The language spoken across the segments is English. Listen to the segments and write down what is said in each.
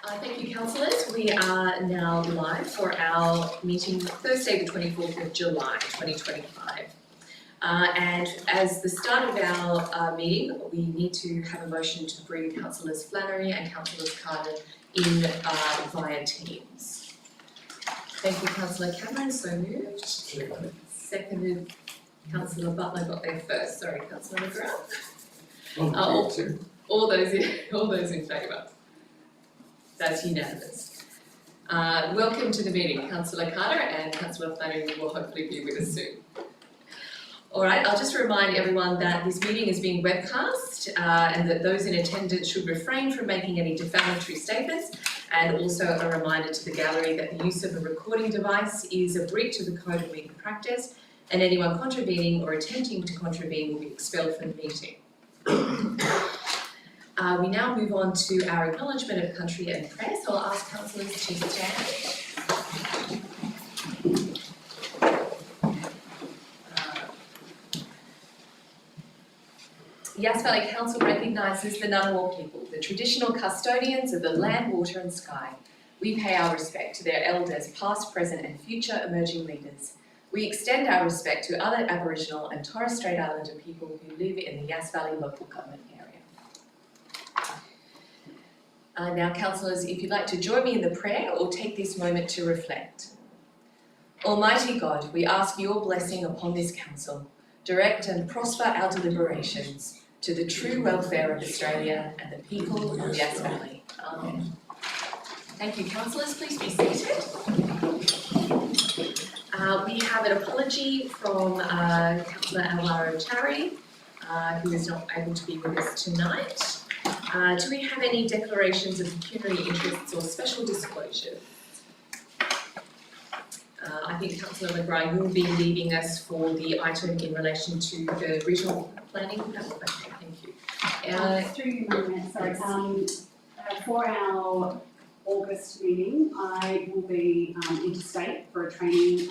Thank you, councillors. We are now live for our meeting Thursday the 24th of July 2025. And as the start of our meeting, we need to have a motion to bring councillors Flannery and councillors Carter in via Teams. Thank you, councillor Cameron, so moved. Seconded, councillor Butler got there first. Sorry, councillor McGrath. All those in favour. That's unanimous. Welcome to the meeting, Councillor Carter, and Councillor Flannery will hopefully be with us soon. All right, I'll just remind everyone that this meeting is being webcast and that those in attendance should refrain from making any defamatory statements, and also a reminder to the gallery that the use of a recording device is a breach of the Code of Meeting Practice, and anyone contravening or attempting to contravene will be expelled from the meeting. We now move on to our acknowledgement of country and press. I'll ask councillors to stand. Yass Valley Council recognises the Ngunnawal people, the traditional custodians of the land, water and sky. We pay our respect to their elders, past, present and future emerging leaders. We extend our respect to other Aboriginal and Torres Strait Islander people who live in the Yass Valley local government area. Now, councillors, if you'd like to join me in the prayer or take this moment to reflect. Almighty God, we ask your blessing upon this council. Direct and prosper our deliberations to the true welfare of Australia and the people of Yass Valley. Amen. Thank you, councillors. Please be seated. We have an apology from Councillor Alvaro Tarry, who is not able to be with us tonight. Do we have any declarations of pecuniary interests or special disclosures? I think Councillor McGrath will be leading us for the item in relation to the regional planning. Thank you. Through you, Madam Mayor, sorry. For our August meeting, I will be interstate for a training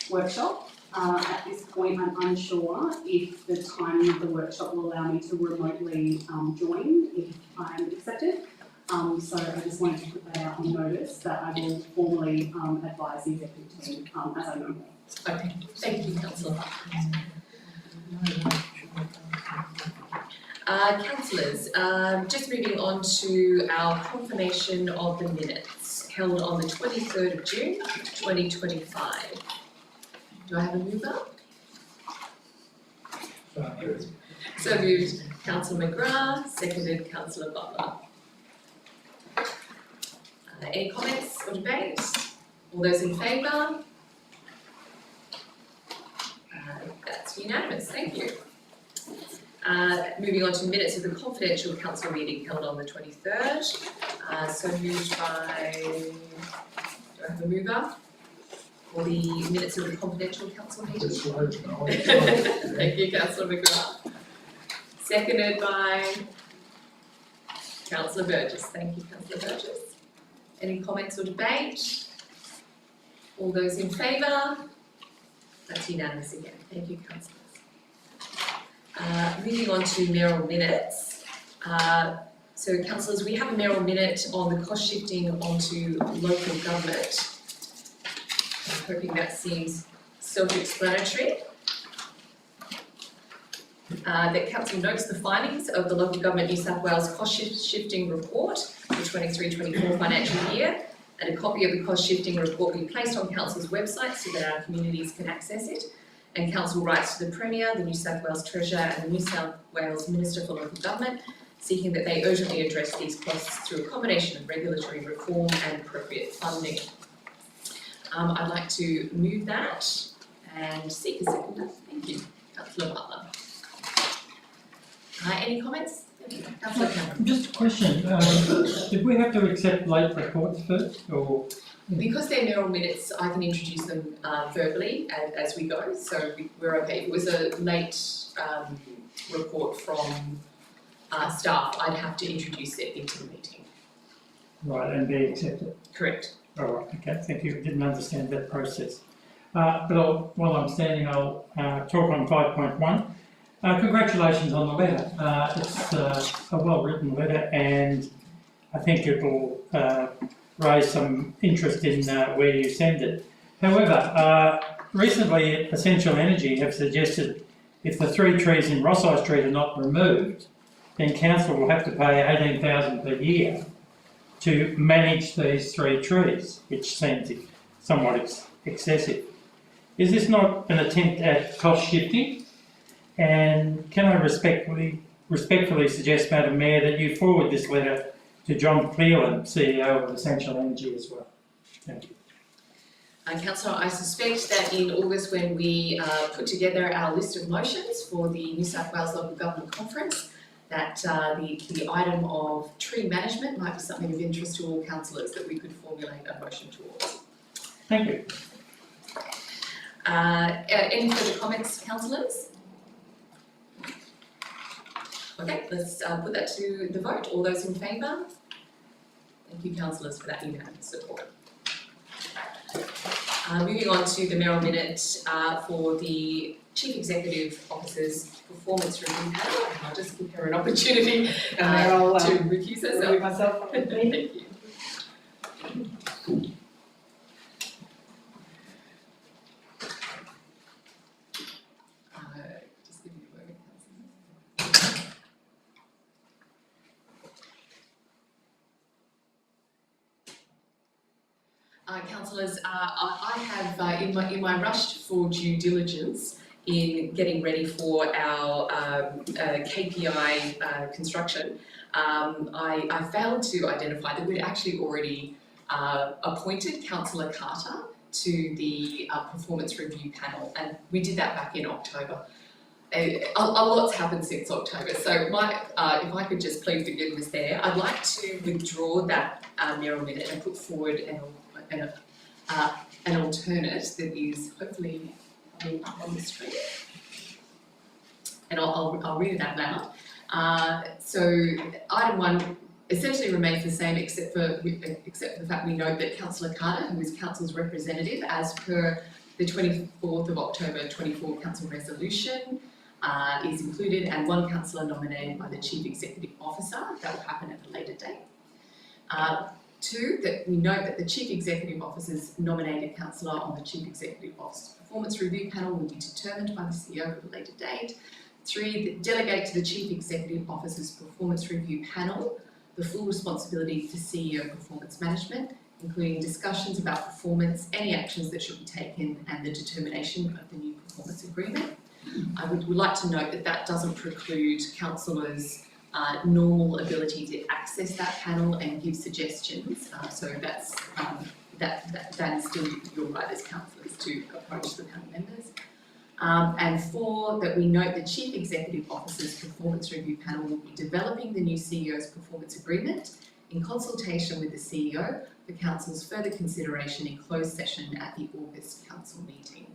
workshop. At this point, I'm unsure if the timing of the workshop will allow me to remotely join if I'm accepted. So I just wanted to put that out on notice that I will formally advise the executive team as I know more. Okay, thank you, Councillor. Councillors, just moving on to our confirmation of the minutes held on the 23rd of June 2025. Do I have a mover? So moved, Councillor McGrath, seconded Councillor Butler. Any comments or debate? All those in favour? That's unanimous, thank you. Moving on to minutes of the confidential council meeting held on the 23rd. So moved by, do I have a mover? For the minutes of the confidential council meeting? Thank you, Councillor McGrath. Seconded by Councillor Burgess. Thank you, Councillor Burgess. Any comments or debate? All those in favour? That's unanimous again. Thank you, councillors. Moving on to mayoral minutes. So, councillors, we have a mayoral minute on the cost shifting onto local government. I'm hoping that seems self-explanatory. That council notes the findings of the Local Government New South Wales Cost Shifting Report for the 23-24 financial year, and a copy of the cost shifting report will be placed on council's website so that our communities can access it. And council writes to the Premier, the New South Wales Treasurer and the New South Wales Minister for Local Government, seeking that they urgently address these costs through a combination of regulatory reform and appropriate funding. I'd like to move that and seek a seconder. Thank you, Councillor Butler. Any comments? Councillor Cameron. Just a question. Did we have to accept late reports first, or? Because they're mayoral minutes, I can introduce them verbally as we go, so we're okay. If it was a late report from staff, I'd have to introduce it into the meeting. Right, and be accepted? Correct. All right, okay, thank you. Didn't understand that process. But while I'm standing, I'll talk on 5.1. Congratulations on the letter. It's a well-written letter, and I think it'll raise some interest in where you send it. However, recently Essential Energy have suggested if the 3 trees in Ross High Street are not removed, then council will have to pay $18,000 per year to manage these 3 trees, which seems somewhat excessive. Is this not an attempt at cost shifting? And can I respectfully suggest, Madam Mayor, that you forward this letter to John Cleland, CEO of Essential Energy as well? Thank you. Councillor, I suspect that in August, when we put together our list of motions for the New South Wales Local Government Conference, that the item of tree management might be something of interest to all councillors that we could formulate a motion towards. Thank you. Any further comments, councillors? Okay, let's put that to the vote. All those in favour? Thank you, councillors, for that unanimous support. Moving on to the mayoral minute for the Chief Executive Officer's performance review panel. I'll just give her an opportunity to recuse herself. Myself. Thank you. Just give me a moment, councillors. Councillors, I have, in my rush for due diligence in getting ready for our KPI construction, I failed to identify that we'd actually already appointed Councillor Carter to the performance review panel, and we did that back in October. A lot's happened since October, so if I could just plead forgiveness there, I'd like to withdraw that mayoral minute and put forward an alternate that is hopefully up on the screen. And I'll read it out loud. So item 1 essentially remains the same except for the fact we note that Councillor Carter, who is Council's representative as per the 24th of October 24 Council resolution, is included, and 1 councillor nominated by the Chief Executive Officer. That will happen at a later date. 2, that we note that the Chief Executive Officer's nominated councillor on the Chief Executive Officer's performance review panel will be determined by the CEO at a later date. 3, that delegate to the Chief Executive Officer's performance review panel the full responsibility for CEO performance management, including discussions about performance, any actions that should be taken, and the determination of the new performance agreement. I would like to note that that doesn't preclude councillors' normal ability to access that panel and give suggestions. So that's that is still your right as councillors to approach the panel members. And 4, that we note the Chief Executive Officer's performance review panel will be developing the new CEO's performance agreement in consultation with the CEO for council's further consideration in closed session at the August council meeting.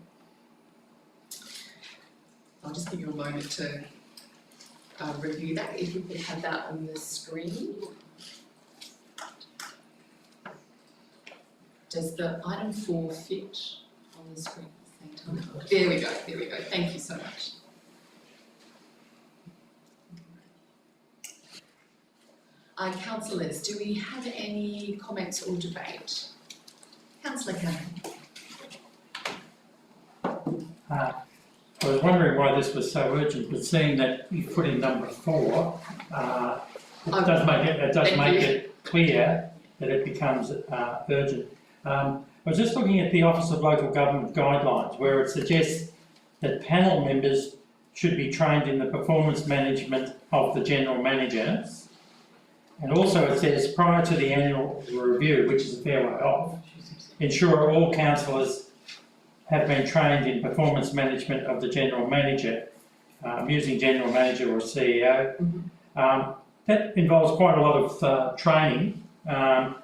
I'll just give you a moment to review that, if we could have that on the screen. Does the item 4 fit on the screen at the same time? There we go, thank you so much. Councillors, do we have any comments or debate? Councillor Cameron. I was wondering why this was so urgent, but seeing that you put in number 4, it does make it clear that it becomes urgent. I was just looking at the Office of Local Government Guidelines, where it suggests that panel members should be trained in the performance management of the General Managers. And also it says, prior to the annual review, which is a fair way off, ensure all councillors have been trained in performance management of the General Manager, using General Manager or CEO. That involves quite a lot of training. I'm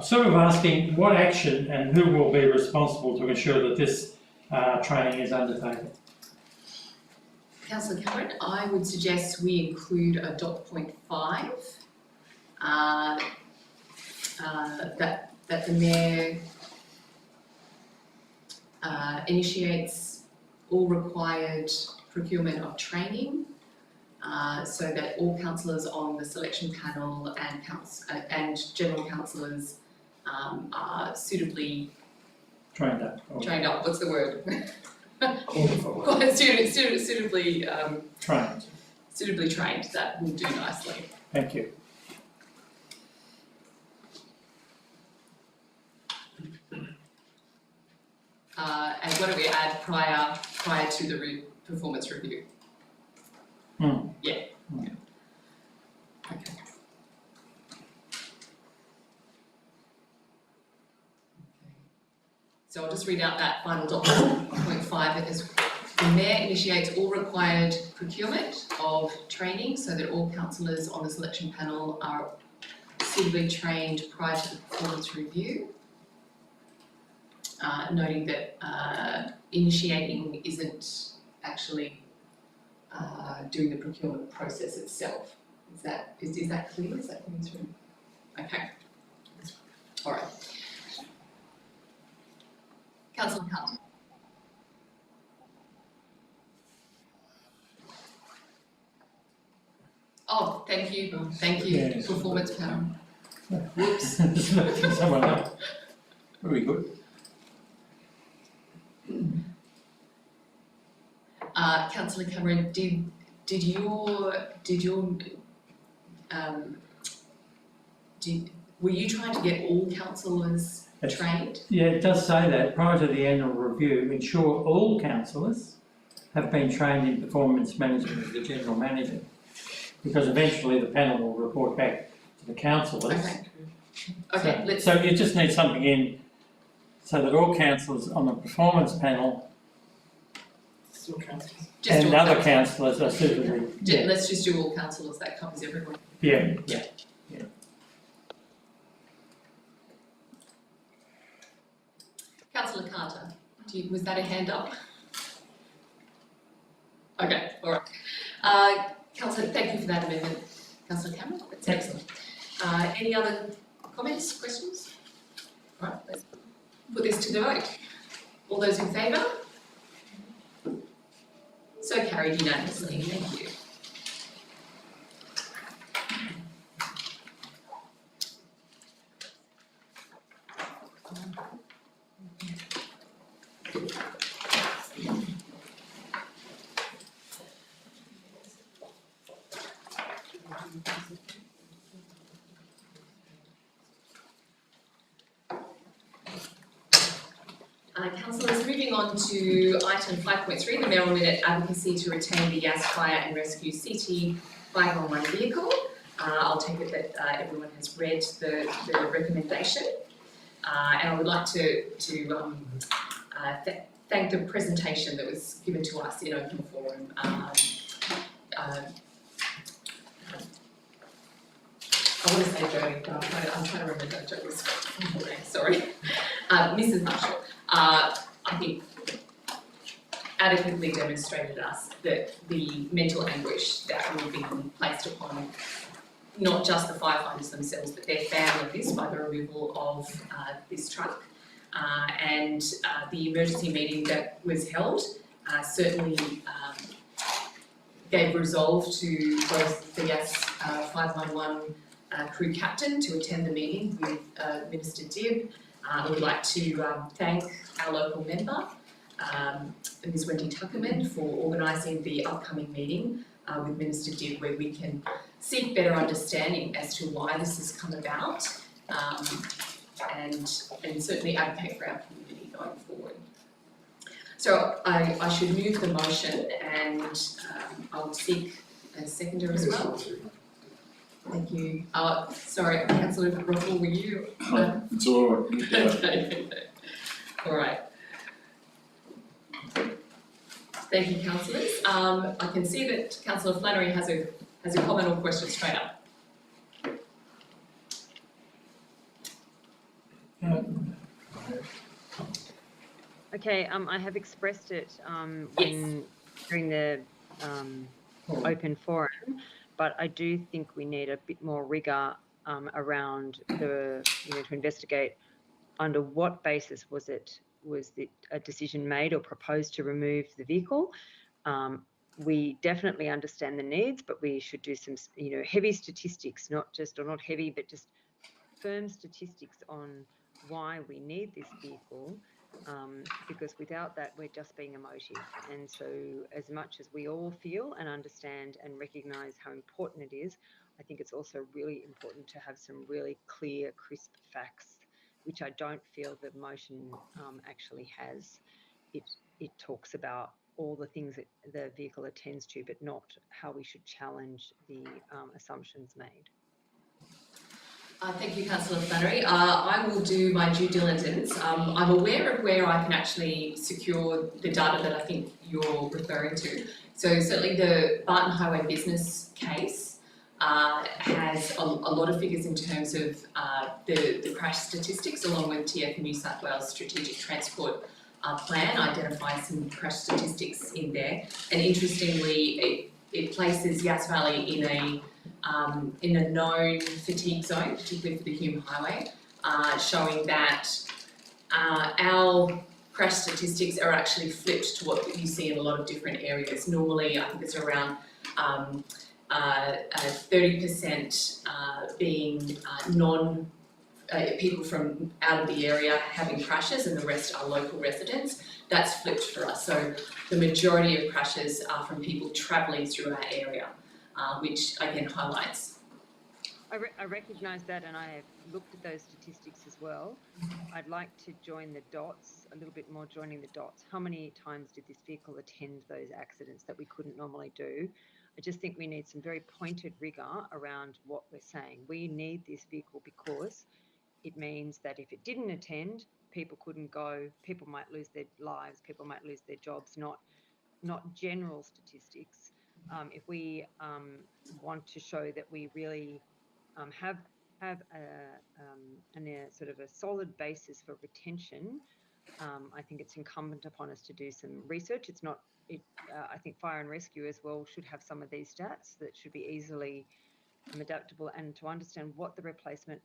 sort of asking what action and who will be responsible to ensure that this training is undertaken. Councillor Cameron, I would suggest we include a dot point 5, that the Mayor initiates all required procurement of training so that all councillors on the selection panel and general councillors are suitably Trained up. trained up. What's the word? Qualified. Suitably Trained. suitably trained. That will do nicely. Thank you. And what do we add prior to the performance review? Yeah. Okay. So I'll just read out that final document, point 5. It is, the Mayor initiates all required procurement of training so that all councillors on the selection panel are suitably trained prior to the performance review. Noting that initiating isn't actually doing the procurement process itself. Is that clear? Is that coming through? Okay. All right. Councillor Carter. Oh, thank you, Yes. performance panel. Whoops. Someone else. Very good. Councillor Cameron, were you trying to get all councillors Yes. trained? Yeah, it does say that prior to the annual review, ensure all councillors have been trained in performance management of the general manager. Because eventually the panel will report back to the councillors. Okay. Okay, let's. So you just need something in so that all councillors on the performance panel Just and all other councillors. councillors are suitably. Let's just do all councillors, that covers everyone. Yeah. Councillor Carter, was that a hand up? Okay, all right. Councillor, thank you for that amendment. Councillor Cameron, that's excellent. Any other comments, questions? All right, let's put this to the vote. All those in favour? So carried unanimously, thank you. Councillors, moving on to item 5.3, the mayoral minute advocacy to retain the Yass Fire and Rescue CT 511 vehicle. I'll take it that everyone has read the recommendation. And I would like to thank the presentation that was given to us in open forum. I want to say Jodie, but I'm trying to remember Jodie's full name, sorry. Mrs. Marshall, I think adequately demonstrated us that the mental anguish that will be placed upon not just the firefighters themselves, but their families by the removal of this truck. And the emergency meeting that was held certainly gave resolve to both the Yass 511 crew captain to attend the meeting with Minister Dibb. I would like to thank our local member, Ms. Wendy Tuckerman, for organising the upcoming meeting with Minister Dibb, where we can seek better understanding as to why this has come about, and certainly advocate for our community going forward. So I should move the motion, and I'll seek a seconder as well. Thank you. Sorry, Councillor Ruffle, were you? It's all right. Okay. All right. Thank you, councillors. I can see that Councillor Flannery has a comment or question straight up. Okay, I have expressed it during the open forum, but I do think we need a bit more rigour around to investigate under what basis was a decision made or proposed to remove the vehicle. we definitely understand the needs, but we should do some, heavy statistics, not heavy, but just firm statistics on why we need this vehicle, because without that, we're just being emotive. And so as much as we all feel and understand and recognise how important it is, I think it's also really important to have some really clear, crisp facts, which I don't feel the motion actually has. It talks about all the things that the vehicle attends to, but not how we should challenge the assumptions made. Thank you, Councillor Flannery. I will do my due diligence. I'm aware of where I can actually secure the data that I think you're referring to. So certainly the Barton Highway business case has a lot of figures in terms of the crash statistics, along with TF New South Wales Strategic Transport Plan identifies some crash statistics in there. And interestingly, it places Yass Valley in a known fatigue zone, particularly for the Hume Highway, showing that our crash statistics are actually flipped to what you see in a lot of different areas. Normally, I think it's around 30% being people from out of the area having crashes, and the rest are local residents. That's flipped for us. So the majority of crashes are from people travelling through our area, which again highlights. I recognise that, and I have looked at those statistics as well. I'd like to join the dots, a little bit more joining the dots. How many times did this vehicle attend those accidents that we couldn't normally do? I just think we need some very pointed rigour around what we're saying. We need this vehicle because it means that if it didn't attend, people couldn't go, people might lose their lives, people might lose their jobs, not general statistics. If we want to show that we really have a sort of a solid basis for retention, I think it's incumbent upon us to do some research. I think fire and rescue as well should have some of these stats that should be easily adaptable, and to understand what the replacement,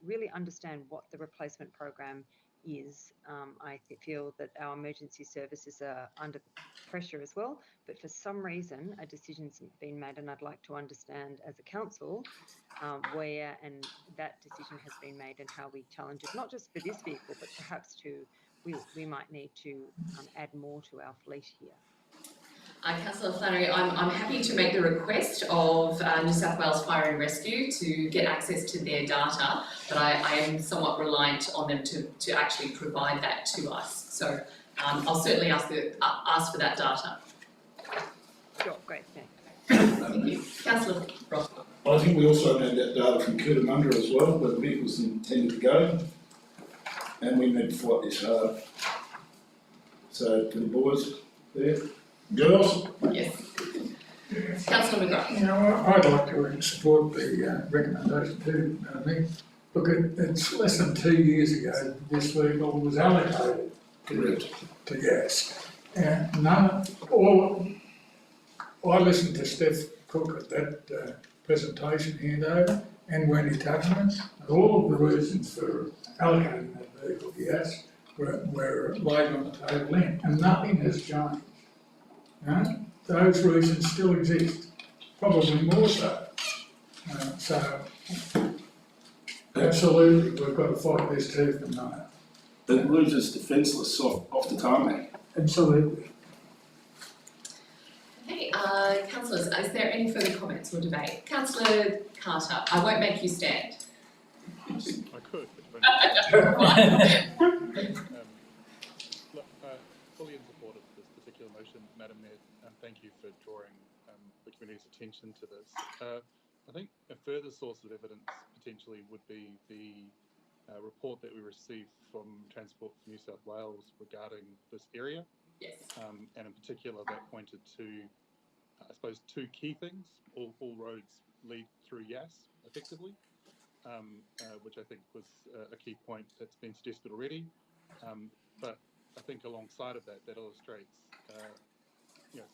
really understand what the replacement program is. I feel that our emergency services are under pressure as well, but for some reason a decision's been made, and I'd like to understand as a council where and that decision has been made and how we challenge it, not just for this vehicle, but perhaps we might need to add more to our fleet here. Councillor Flannery, I'm happy to make the request of New South Wales Fire and Rescue to get access to their data, but I am somewhat reliant on them to actually provide that to us. So I'll certainly ask for that data. Sure, great, thanks. Thank you. Councillor Ross. I think we also need that data from Cootamundra as well, where the vehicles intended to go, and we need to fight this hard. So to the boys there, girls. Yes. Councillor McGrath. I'd like to support the recommendation too, Nick. Look, it's less than 2 years ago this vehicle was allocated to Yass. And I listened to Steph Cook at that presentation handover and Wendy Tuchman, and all of the reasons for allocating that vehicle to Yass were laid on the table then, and nothing has changed. Those reasons still exist, probably more so. So, absolutely, we've got to fight this tooth and nail. It leaves us defenceless off the tarmac. Absolutely. Okay, councillors, is there any further comments or debate? Councillor Carter, I won't make you stand. I could, but look, fully in support of this particular motion, Madam Mayor, and thank you for drawing the community's attention to this. I think a further source of evidence potentially would be the report that we received from Transport for New South Wales regarding this area. Yes. And in particular, that pointed to, I suppose, two key things. All roads lead through Yass, effectively, which I think was a key point that's been suggested already. But I think alongside of that, that illustrates,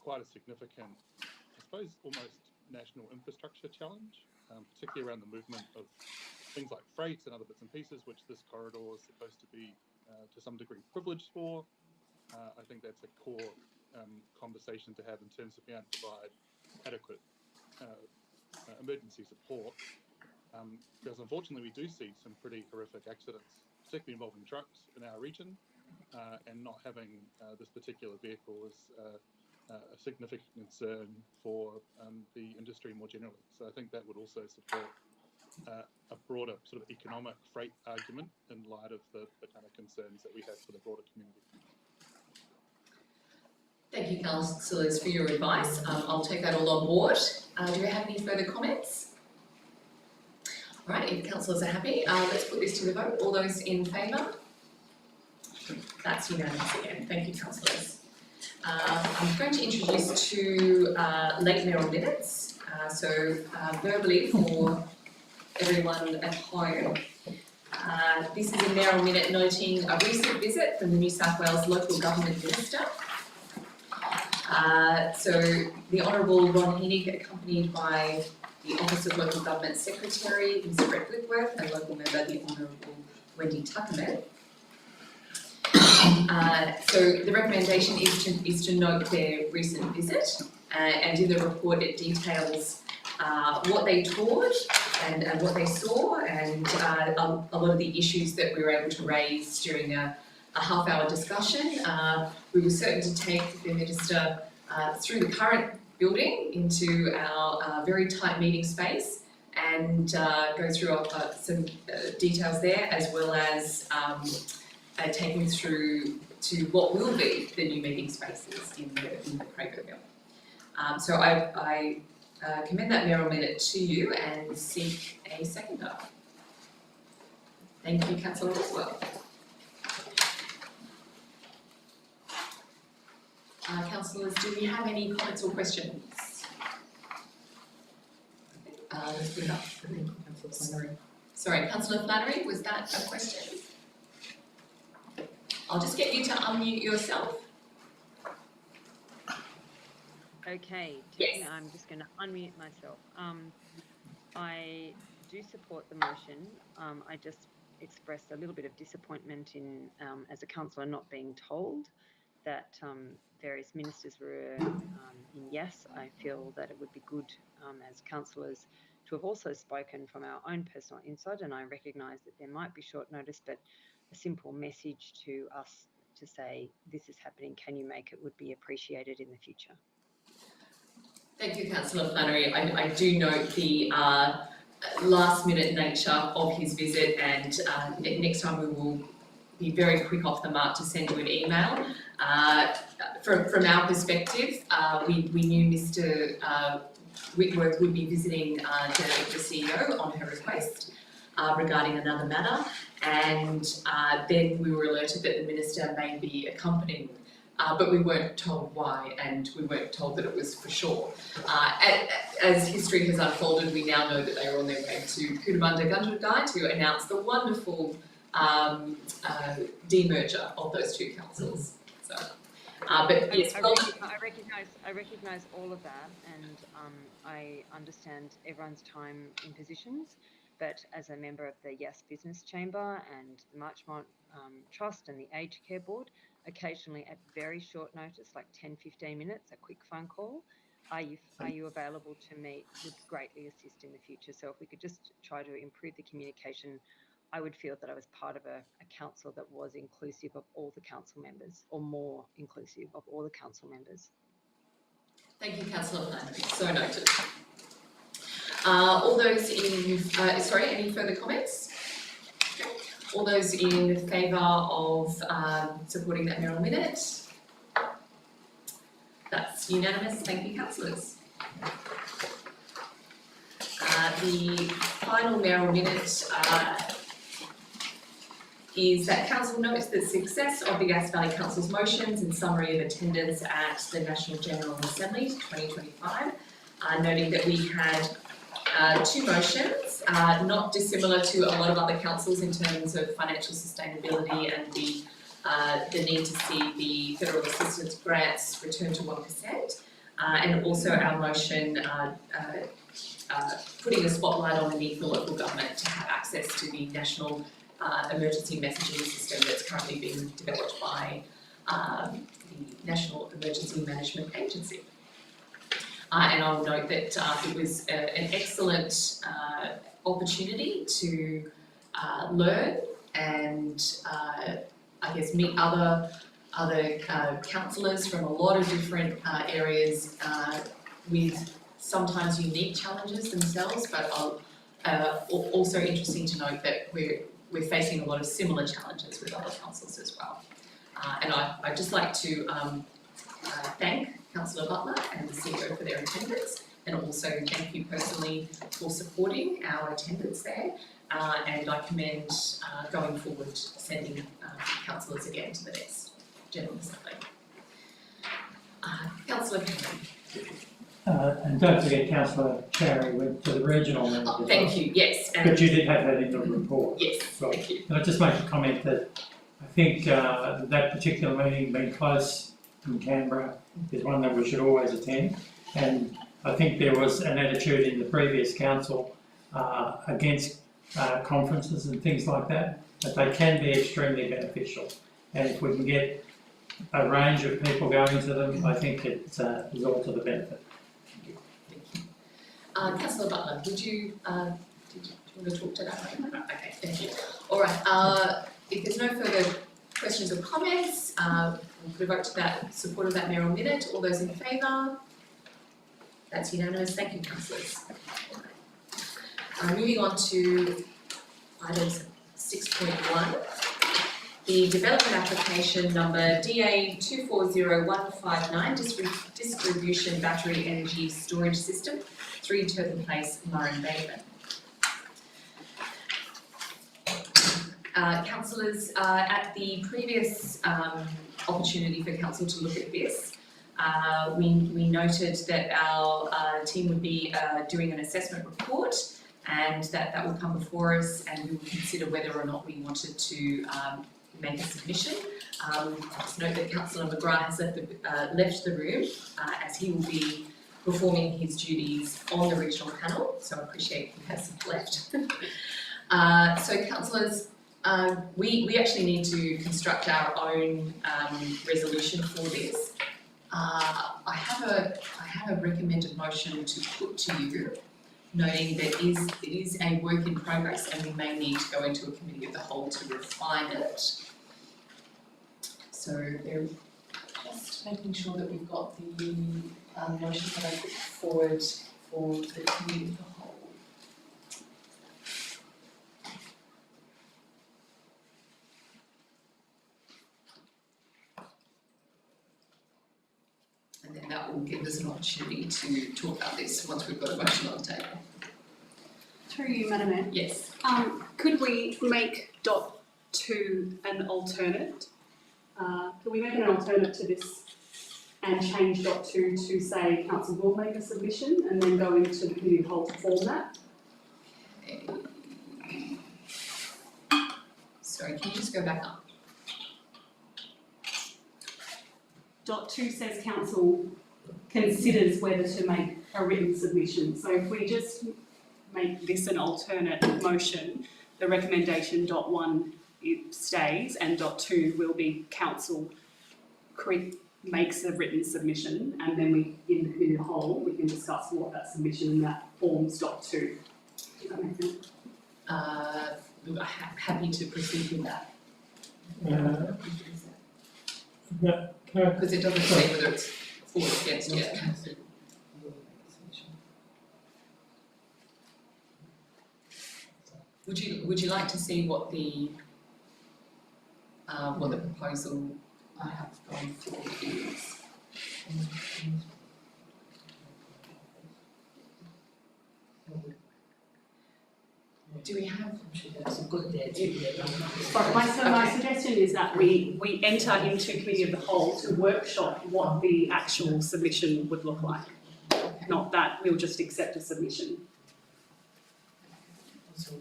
quite a significant, I suppose, almost national infrastructure challenge, particularly around the movement of things like freight and other bits and pieces, which this corridor is supposed to be, to some degree, privileged for. I think that's a core conversation to have in terms of being able to provide adequate emergency support, because unfortunately we do see some pretty horrific accidents, particularly involving trucks in our region, and not having this particular vehicle is a significant concern for the industry more generally. So I think that would also support a broader sort of economic freight argument in light of the kind of concerns that we have for the broader community. Thank you, councillors, for your advice. I'll take that all on board. Do we have any further comments? All right, if councillors are happy, let's put this to the vote. All those in favour? That's unanimous again. Thank you, councillors. I'm going to introduce two late mayoral minutes. So verbally for everyone at home. This is a mayoral minute noting a recent visit from the New South Wales Local Government Minister. So the Honourable Ron Henig, accompanied by the Office of Local Government Secretary, Mr. Brett Whitworth, and local member, the Honourable Wendy Tuckerman. So the recommendation is to note their recent visit, and in the report it details what they toured and what they saw, and a lot of the issues that we were able to raise during a half-hour discussion. We were certain to take the Minister through the current building into our very tight meeting space and go through some details there, as well as taking through to what will be the new meeting spaces in the Crago Mill. So I commend that mayoral minute to you and seek a seconder. Thank you, Councillor Roswell. Councillors, do we have any comments or questions? Let's put it up. Sorry, Councillor Flannery, was that a question? I'll just get you to unmute yourself. Okay, Yes. I'm just going to unmute myself. I do support the motion. I just expressed a little bit of disappointment in, as a councillor, not being told that various ministers were in Yass. I feel that it would be good as councillors to have also spoken from our own personal insight, and I recognise that there might be short notice, but a simple message to us to say this is happening, can you make it, would be appreciated in the future. Thank you, Councillor Flannery. I do note the last minute nature of his visit, and next time we will be very quick off the mark to send you an email. From our perspective, we knew Mr. Whitworth would be visiting the CEO on her request regarding another matter, and then we were alerted that the Minister may be accompanying, but we weren't told why, and we weren't told that it was for sure. As history has unfolded, we now know that they were on their way to Cootamundra Gundagai to announce the wonderful demerger of those two councils. So, but yes, I recognise all of that, and I understand everyone's time impositions. But as a member of the Yass Business Chamber and the Marchmont Trust and the Aged Care Board, occasionally at very short notice, like 10-15 minutes, a quick phone call, are you available to meet, would greatly assist in the future. So if we could just try to improve the communication, I would feel that I was part of a council that was inclusive of all the council members, or more inclusive of all the council members. thank you, Councillor Flannery. So noted. All those in, any further comments? All those in favour of supporting that mayoral minute? That's unanimous. Thank you, councillors. The final mayoral minute is that council notes the success of the Yass Valley Council's motions and summary of attendance at the National General Assembly 2025, noting that we had two motions, not dissimilar to a lot of other councils in terms of financial sustainability and the need to see the federal assistance grants return to 1%, and also our motion putting a spotlight on the need for local government to have access to the national emergency messaging system that's currently being developed by the National Emergency Management Agency. And I'll note that it was an excellent opportunity to learn and I guess meet other councillors from a lot of different areas with sometimes unique challenges themselves, but also interesting to note that we're facing a lot of similar challenges with other councils as well. And I'd just like to thank Councillor Butler and the CEO for their attendance, and also thank you personally for supporting our attendance there. And I commend going forward sending councillors again to the next General Assembly. Councillor Cameron. And don't forget Councillor Cherry went to the regional meeting. Oh, thank you, yes. And But you did have that in the report. yes, Right. thank you. Can I just make a comment that I think that particular meeting, being close in Canberra, is one that we should always attend. And I think there was an attitude in the previous council against conferences and things like that, but they can be extremely beneficial. And if we can get a range of people going to them, I think it is all to the benefit. Councillor Butler, do you want to talk to that? Okay, thank you. All right, if there's no further questions or comments, we'll put a vote to that, support of that mayoral minute. All those in favour? That's unanimous. Thank you, councillors. Moving on to item 6.1, the development application number DA 240159, distribution battery energy storage system, 3 Turton Place, Murray Bateman. Councillors, at the previous opportunity for council to look at this, we noted that our team would be doing an assessment report, and that will come before us, and we will consider whether or not we wanted to make a submission. Just note that Councillor McGrath has left the room as he will be performing his duties on the regional panel, so I appreciate he hasn't left. So councillors, we actually need to construct our own resolution for this. I have a recommended motion to put to you, noting that it is a work in progress and we may need to go into a committee of the whole to refine it. So they're just making sure that we've got the motion that I put forward for the committee of the whole. And then that will give us an opportunity to talk about this once we've got a motion on the table. Through you, Madam Mayor. Yes. Could we make dot 2 an alternate? Could we make an alternate to this and change dot 2 to say council will make a submission and then go into the committee of the whole to form that? Sorry, can you just go back up? Dot 2 says council considers whether to make a written submission. So if we just make this an alternate motion, the recommendation dot 1 it stays and dot 2 will be council makes a written submission, and then we, in the committee of the whole, we can discuss what that submission and that forms dot 2. Does that make sense? I'm happy to proceed with that. Because it doesn't say whether it's for or against yet. Would you like to see what the proposal I have gone for is? Do we have? My suggestion is that we enter into committee of the whole to workshop what the actual submission would look like. Not that we'll just accept a submission. So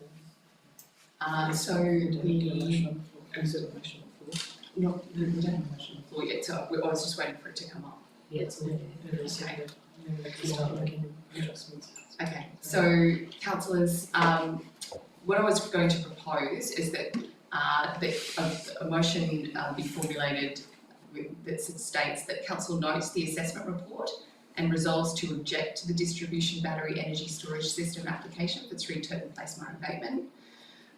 we don't have a motion on the floor yet, so I was just waiting for it to come up. Okay, so councillors, what I was going to propose is that a motion be formulated that states that council notes the assessment report and resolves to object to the distribution battery energy storage system application for 3 Turton Place, Murray Bateman.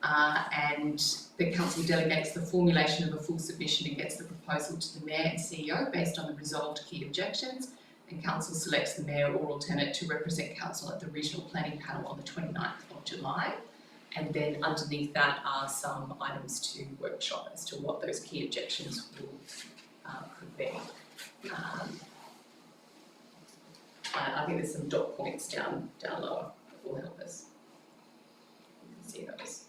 And the council delegates the formulation of a full submission and gets the proposal to the Mayor and CEO based on the resolved key objections, and council selects the Mayor or alternate to represent council at the regional planning panel on the 29th of July. And then underneath that are some items to workshop as to what those key objections could be. I think there's some dot points down lower that will help us. You can see those.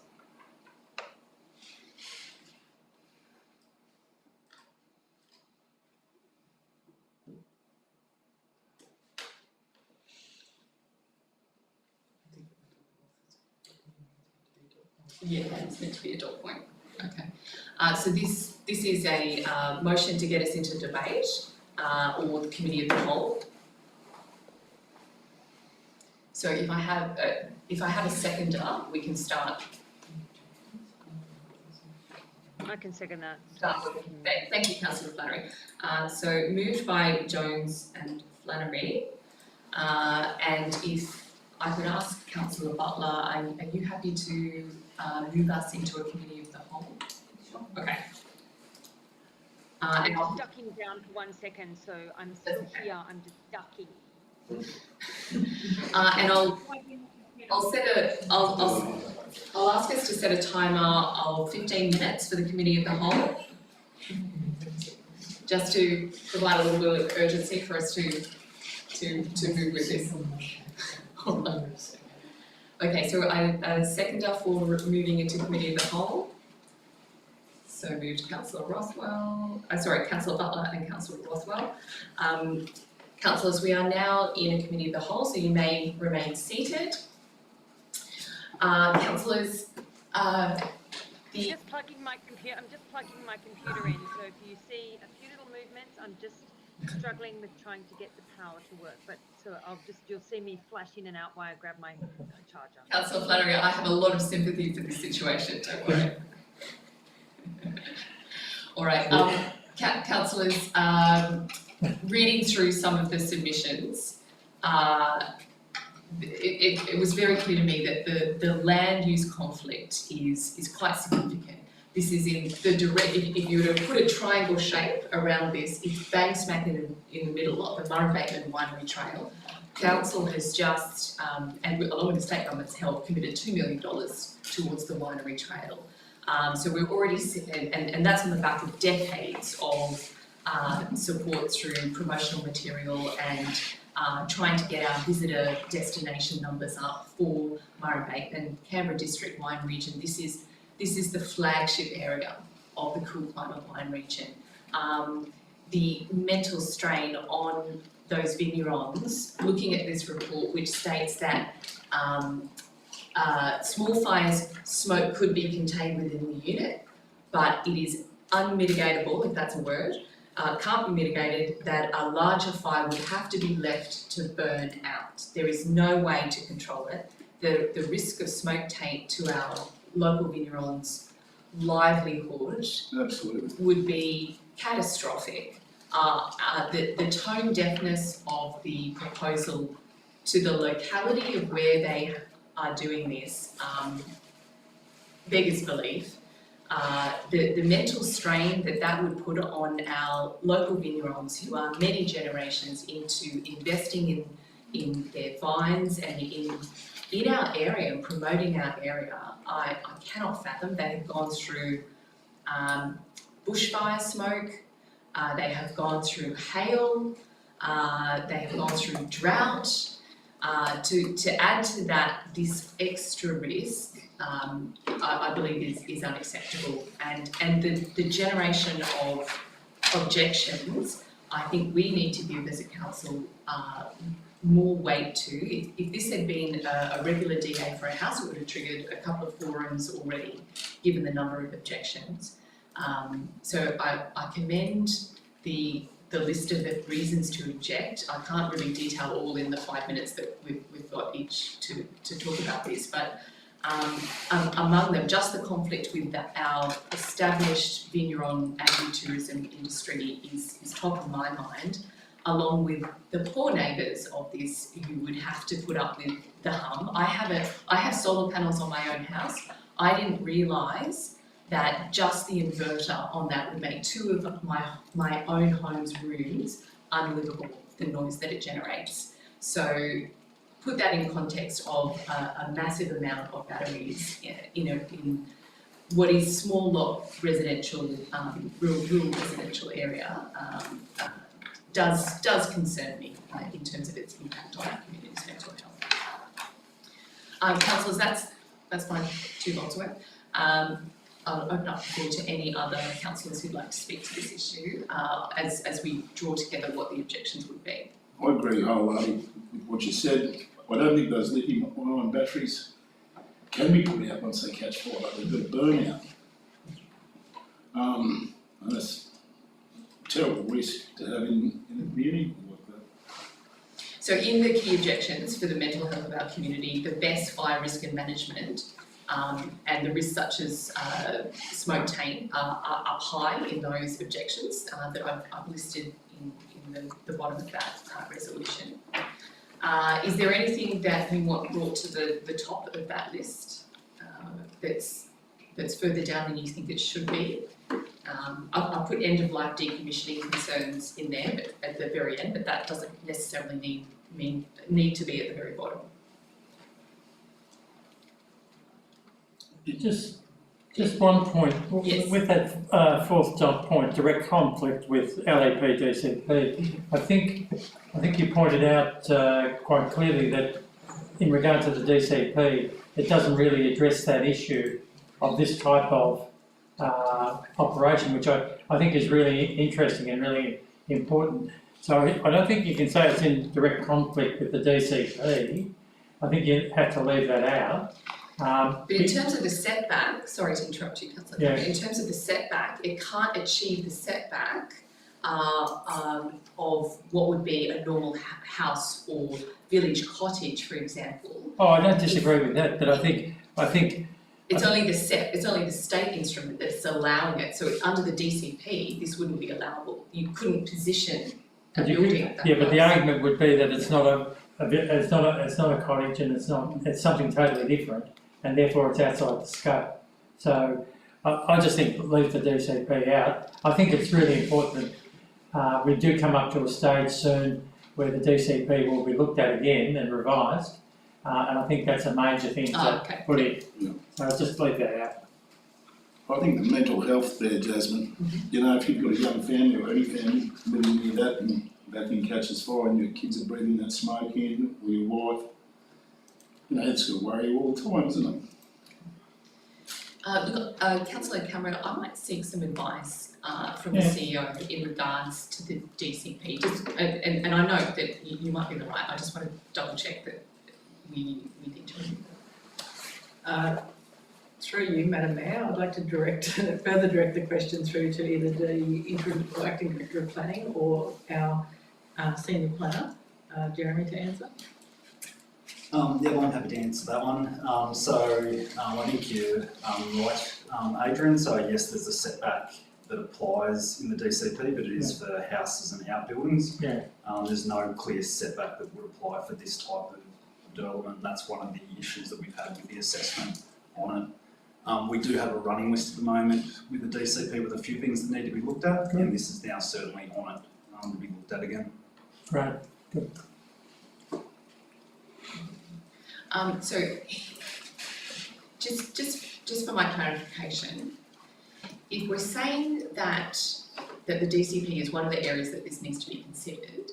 Yeah, it's meant to be a dot point. Okay. So this is a motion to get us into debate or the committee of the whole. So if I have a seconder, we can start. I can second that. Thank you, Councillor Flannery. So moved by Jones and Flannery. And if I could ask Councillor Butler, are you happy to move us into a committee of the whole? Sure. Okay. I'm just ducking down for 1 second, so I'm still here. I'm just ducking. And I'll ask us to set a timer of 15 minutes for the committee of the whole, just to provide a little bit of urgency for us to move with this. Okay, so a seconder for moving into committee of the whole. So moved Councillor Councillor Butler and Councillor Rothwell. Councillors, we are now in a committee of the whole, so you may remain seated. Councillors, I'm just plugging my computer in, so if you see a few little movements, I'm just struggling with trying to get the power to work, but so you'll see me flash in and out while I grab my charger. Councillor Flannery, I have a lot of sympathy for this situation, don't worry. All right, councillors, reading through some of the submissions, it was very clear to me that the land use conflict is quite significant. This is in the direct, if you were to put a triangle shape around this, it's bang smack in the middle of the Murray Bateman Winery Trail. Council has just, and along with the state government's help, committed $2 million towards the winery trail. So we're already sitting, and that's on the back of decades of support through promotional material and trying to get our visitor destination numbers up for Murray Bateman, Canberra District Wine Region. This is the flagship area of the Cool Climate Wine Region. The mental strain on those vignerons, looking at this report which states that small fires smoke could be contained within the unit, but it is unmitigatable, if that's a word, can't be mitigated, that a larger fire would have to be left to burn out. There is no way to control it. The risk of smoke taint to our local vignerons' livelihood would be catastrophic. The tone deafness of the proposal to the locality of where they are doing this beggars belief. The mental strain that would put on our local vignerons who are many generations into investing in their vines and in our area and promoting our area, I cannot fathom. They have gone through bushfire smoke, they have gone through hail, they have gone through drought. To add to that, this extra risk, I believe is unacceptable. And the generation of objections, I think we need to give as a council more weight to. If this had been a regular DA for a house, it would have triggered a couple of forums already, given the number of objections. So I commend the list of the reasons to object. I can't really detail all in the 5 minutes that we've got each to talk about this, but Among them, just the conflict with our established vineyard and agritourism industry is top of my mind, along with the poor neighbours of this who would have to put up with the hum. I have solar panels on my own house. I didn't realise that just the inverter on that would make 2 of my own home's rooms unlivable, the noise that it generates. So put that in context of a massive amount of batteries in what is small lot residential, rural residential area, does concern me in terms of its impact on our community's mental health. Councillors, that's my 2 volts worth. I'll open up the floor to any other councillors who'd like to speak to this issue as we draw together what the objections would be. I agree wholeheartedly with what you said. I don't think those lithium-ion batteries can be put out once they catch fire. They've got to burn out. And that's a terrible risk to have in a community like that. So in the key objections for the mental health of our community, the best fire risk and management and the risks such as smoke taint are up high in those objections that I've listed in the bottom of that resolution. Is there anything that we want brought to the top of that list that's further down than you think it should be? I'll put end of life decommissioning concerns in there, but at the very end, but that doesn't necessarily need to be at the very bottom. Just one point, Yes. with that 4th dot point, direct conflict with LAP DCP, I think you pointed out quite clearly that in regard to the DCP, it doesn't really address that issue of this type of operation, which I think is really interesting and really important. So I don't think you can say it's in direct conflict with the DCP. I think you have to leave that out. But in terms of the setback, sorry to interrupt you, Councillor, Yeah. but in terms of the setback, it can't achieve the setback of what would be a normal house or village cottage, for example. Oh, I don't disagree with that, but I think It's only the state instrument that's allowing it. So under the DCP, this wouldn't be allowable. You couldn't position a building at that yeah, but the price. argument would be that it's not a cottage and it's something totally different, and therefore it's outside the scope. So I just think leave the DCP out. I think it's really important that we do come up to a stage soon where the DCP will be looked at again and revised, and I think that's a major thing to put in. Yeah. So I'll just leave that out. I think the mental health there, Jasmine, you know, if you've got a young family or any family living near that and that thing catches fire and your kids are breathing that smoke in, or your wife, you know, it's going to worry you all the time, isn't it? Look, Councillor Cameron, I might seek some advice from the CEO in regards to the DCP. And I know that you might be right. I just want to double check that we need to remove that. Through you, Madam Mayor, I'd like to further direct the question through to either the interim or acting director of planning or our senior planner, Jeremy, to answer. Yeah, well, I'm happy to answer that one. I think you're right, Adrian. So yes, there's a setback that applies in the DCP, but it is for houses and outbuildings. Yeah. There's no clear setback that would apply for this type of development. That's one of the issues that we've had with the assessment on it. We do have a running list at the moment with the DCP with a few things that need to be looked at, and this is now certainly on it to be looked at again. Right. Good. So, just for my clarification, if we're saying that the DCP is one of the areas that this needs to be considered,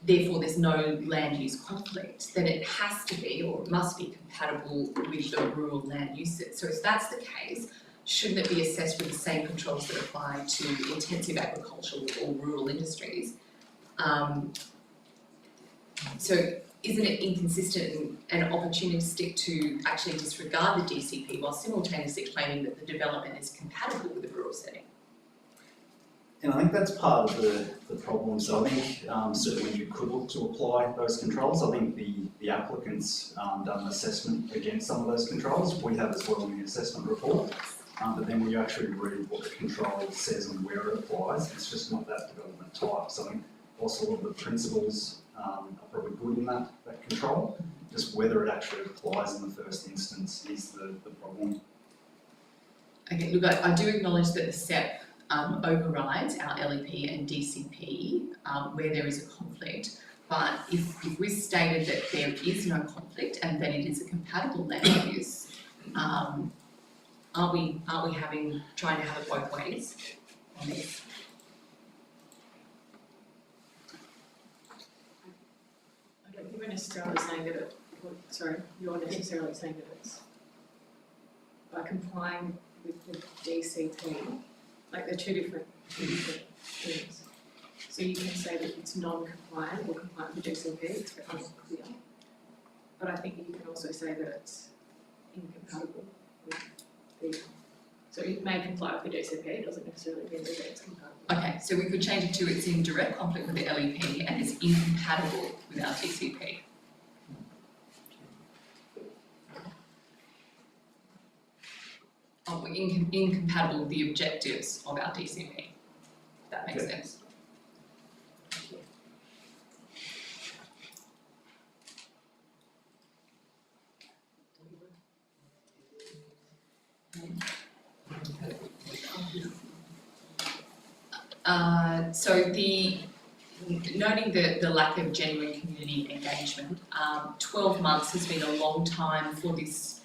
therefore there's no land use conflict, then it has to be or must be compatible with the rural land uses. So if that's the case, shouldn't it be assessed with the same controls that apply to intensive agricultural or rural industries? So isn't it inconsistent and opportunistic to actually disregard the DCP while simultaneously claiming that the development is compatible with the rural setting? And I think that's part of the problem. So I think certainly you could look to apply those controls. I think the applicants done an assessment against some of those controls. We have as well in the assessment report. But then when you actually read what the control says and where it applies, it's just not that development type. So I think also a lot of the principles are probably good in that control. Just whether it actually applies in the first instance is the problem. Okay, look, I do acknowledge that the SEP overrides our LEP and DCP where there is a conflict, but if we stated that there is no conflict and that it is a compatible land use, aren't we trying to have it both ways on this? I don't think we're necessarily saying that you're necessarily saying that it's by complying with the DCP, like they're two different things. So you can say that it's non-compliant or compliant with the DCP, it's very unclear. But I think you can also say that it's incompatible with the, so it may comply with the DCP, it doesn't necessarily mean that it's compatible. Okay, so we could change it to it's in direct conflict with the LEP and is incompatible with our DCP. Incompatible with the objectives of our DCP. If that makes sense. So noting the lack of genuine community engagement, 12 months has been a long time for this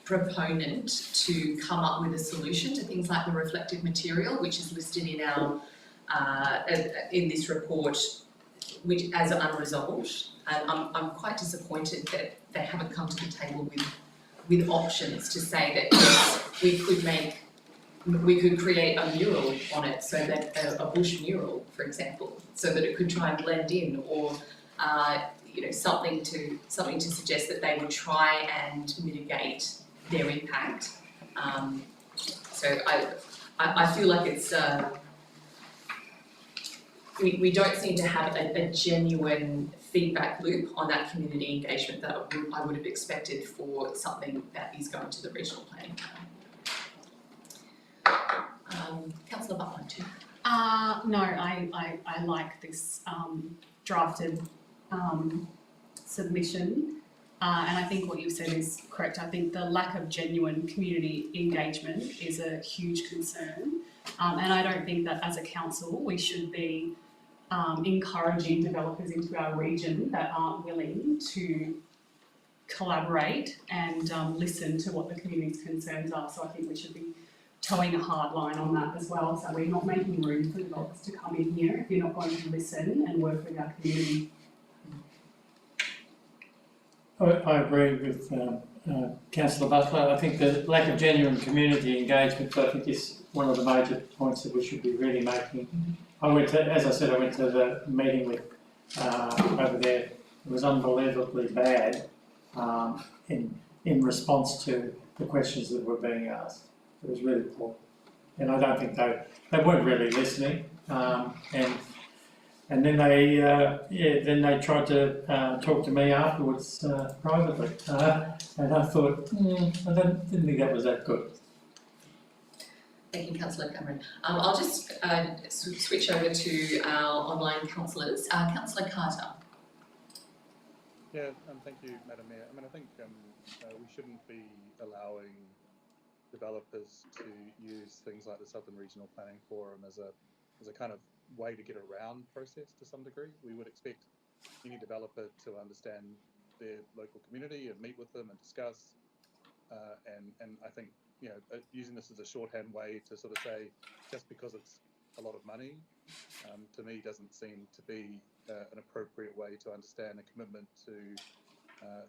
proponent to come up with a solution to things like the reflective material, which is listed in our in this report, which as unresolved. And I'm quite disappointed that they haven't come to the table with options to say that yes, we could create a mural on it, so that a bush mural, for example, so that it could try and blend in, or something to suggest that they would try and mitigate their impact. So I feel like it's we don't seem to have a genuine feedback loop on that community engagement that I would have expected for something that is going to the regional planning. Councillor Butler too. No, I like this drafted submission. And I think what you've said is correct. I think the lack of genuine community engagement is a huge concern. And I don't think that as a council we should be encouraging developers into our region that aren't willing to collaborate and listen to what the community's concerns are. So I think we should be towing a hard line on that as well. So we're not making room for developers to come in here if you're not going to listen and work with our community. I agree with Councillor Butler. I think the lack of genuine community engagement, I think, is one of the major points that we should be really making. I went to the meeting with over there. It was unbelievably bad in response to the questions that were being asked. It was really poor, and I don't think they weren't really listening. And then they tried to talk to me afterwards privately, and I thought, I didn't think that was that good. Thank you, Councillor Cameron. I'll just switch over to our online councillors. Councillor Carter. Yeah, thank you, Madam Mayor. I mean, I think we shouldn't be allowing developers to use things like the Southern Regional Planning Forum as a kind of way to get around process to some degree. We would expect any developer to understand their local community and meet with them and discuss. And I think using this as a shorthand way to sort of say just because it's a lot of money, to me doesn't seem to be an appropriate way to understand a commitment to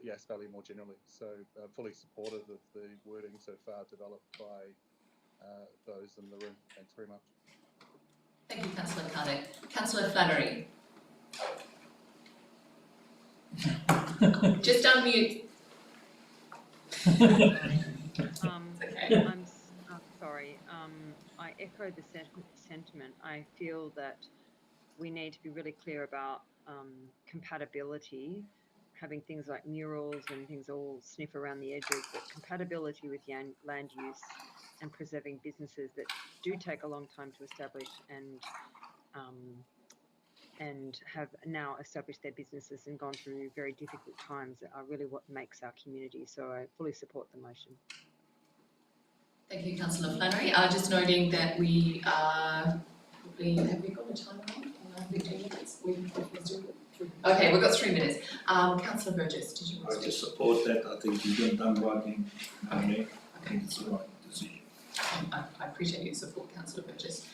Yass Valley more generally. So fully supportive of the wording so far developed by those in the room. Thanks very much. Thank you, Councillor Carter. Councillor Flannery. Just unmute. Okay. I'm sorry. I echo the sentiment. I feel that we need to be really clear about compatibility, having things like murals and things all sniff around the edges, but compatibility with land use and preserving businesses that do take a long time to establish and have now established their businesses and gone through very difficult times are really what makes our community. So I fully support the motion. Thank you, Councillor Flannery. Just noting that we are probably, have we got a timeline? 15 minutes? Okay, we've got 3 minutes. Councillor Burgess, did you want to I speak? just support that. I think you've done right in Okay. I think it's the right decision. I appreciate your support, Councillor Burgess.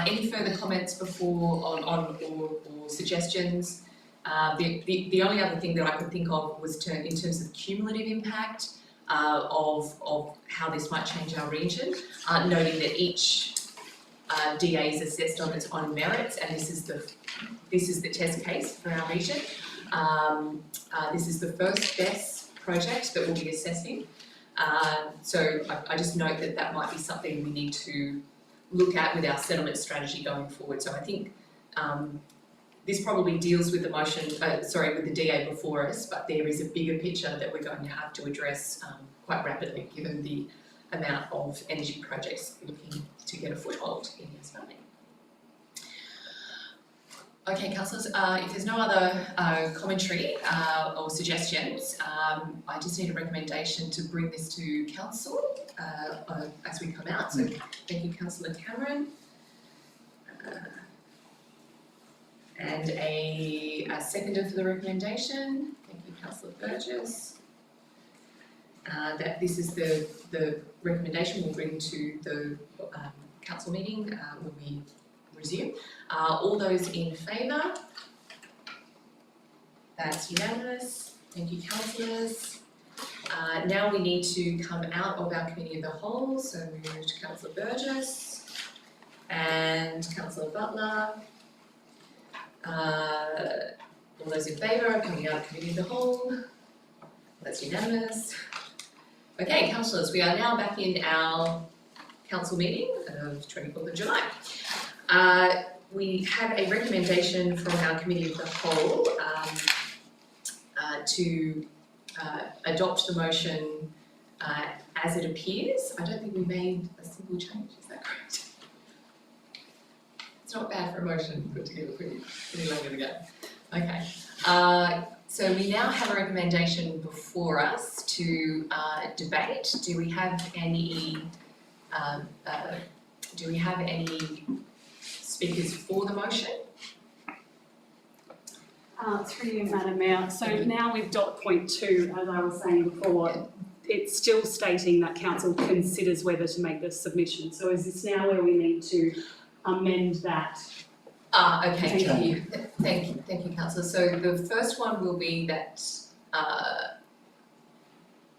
Any further comments before or suggestions? The only other thing that I could think of was in terms of cumulative impact of how this might change our region, noting that each DA is assessed on its own merits, and this is the test case for our region. This is the first BESS project that we'll be assessing. So I just note that might be something we need to look at with our settlement strategy going forward. So I think this probably deals with the motion, with the DA before us, but there is a bigger picture that we're going to have to address quite rapidly, given the amount of energy projects looking to get a foothold in Yass Valley. Okay, councillors, if there's no other commentary or suggestions, I just need a recommendation to bring this to council as we come out. So thank you, Councillor Cameron. And a seconder for the recommendation. Thank you, Councillor Burgess. That this is the recommendation we'll bring to the council meeting when we resume. All those in favour? That's unanimous. Thank you, councillors. Now we need to come out of our committee of the whole, so we move to Councillor Burgess and Councillor Butler. All those in favour of coming out of committee of the whole? That's unanimous. Okay, councillors, we are now back in our council meeting of 24th of July. We have a recommendation from our committee of the whole to adopt the motion as it appears. I don't think we made a single change, is that correct? It's not bad for a motion put together pretty late in the game. Okay. So we now have a recommendation before us to debate. Do we have any speakers for the motion? Through you, Madam Mayor. So now with dot point 2, as I was saying before, it's still stating that council considers whether to make the submission. So is this now where we need to amend that? Okay, thank you, councillor. So the first one will be that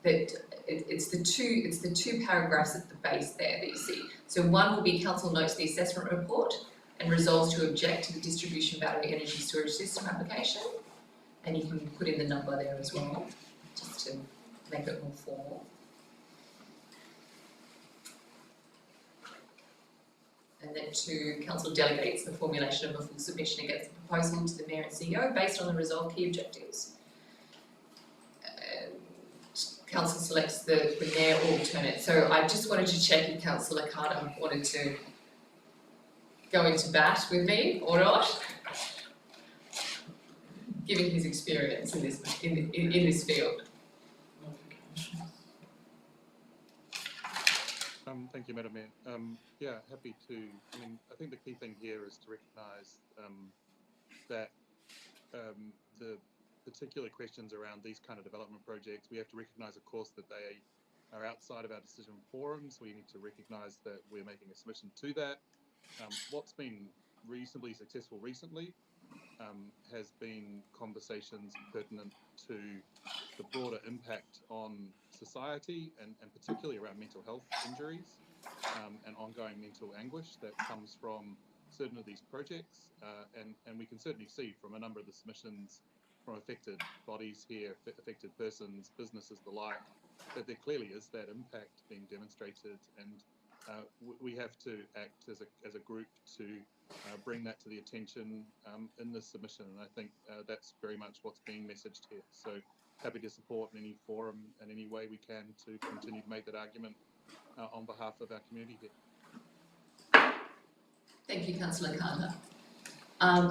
it's the two paragraphs at the base there that you see. So one will be council notes the assessment report and resolves to object to the distribution battery energy storage system application, and you can put in the number there as well, just to make it more formal. And then 2, council delegates the formulation of a full submission against the proposal to the Mayor and CEO based on the resolved key objectives. Council selects the Mayor or alternate. So I just wanted to check if Councillor Carter wanted to go into bat with me or not, given his experience in this field. Thank you, Madam Mayor. Yeah, happy to. I mean, I think the key thing here is to recognise that the particular questions around these kind of development projects, we have to recognise, of course, that they are outside of our decision forum, so we need to recognise that we're making a submission to that. What's been reasonably successful recently has been conversations pertinent to the broader impact on society and particularly around mental health injuries and ongoing mental anguish that comes from certain of these projects. And we can certainly see from a number of the submissions from affected bodies here, affected persons, businesses, the like, that there clearly is that impact being demonstrated. And we have to act as a group to bring that to the attention in this submission, and I think that's very much what's being messaged here. So happy to support in any forum in any way we can to continue to make that argument on behalf of our community here. Thank you, Councillor Carter.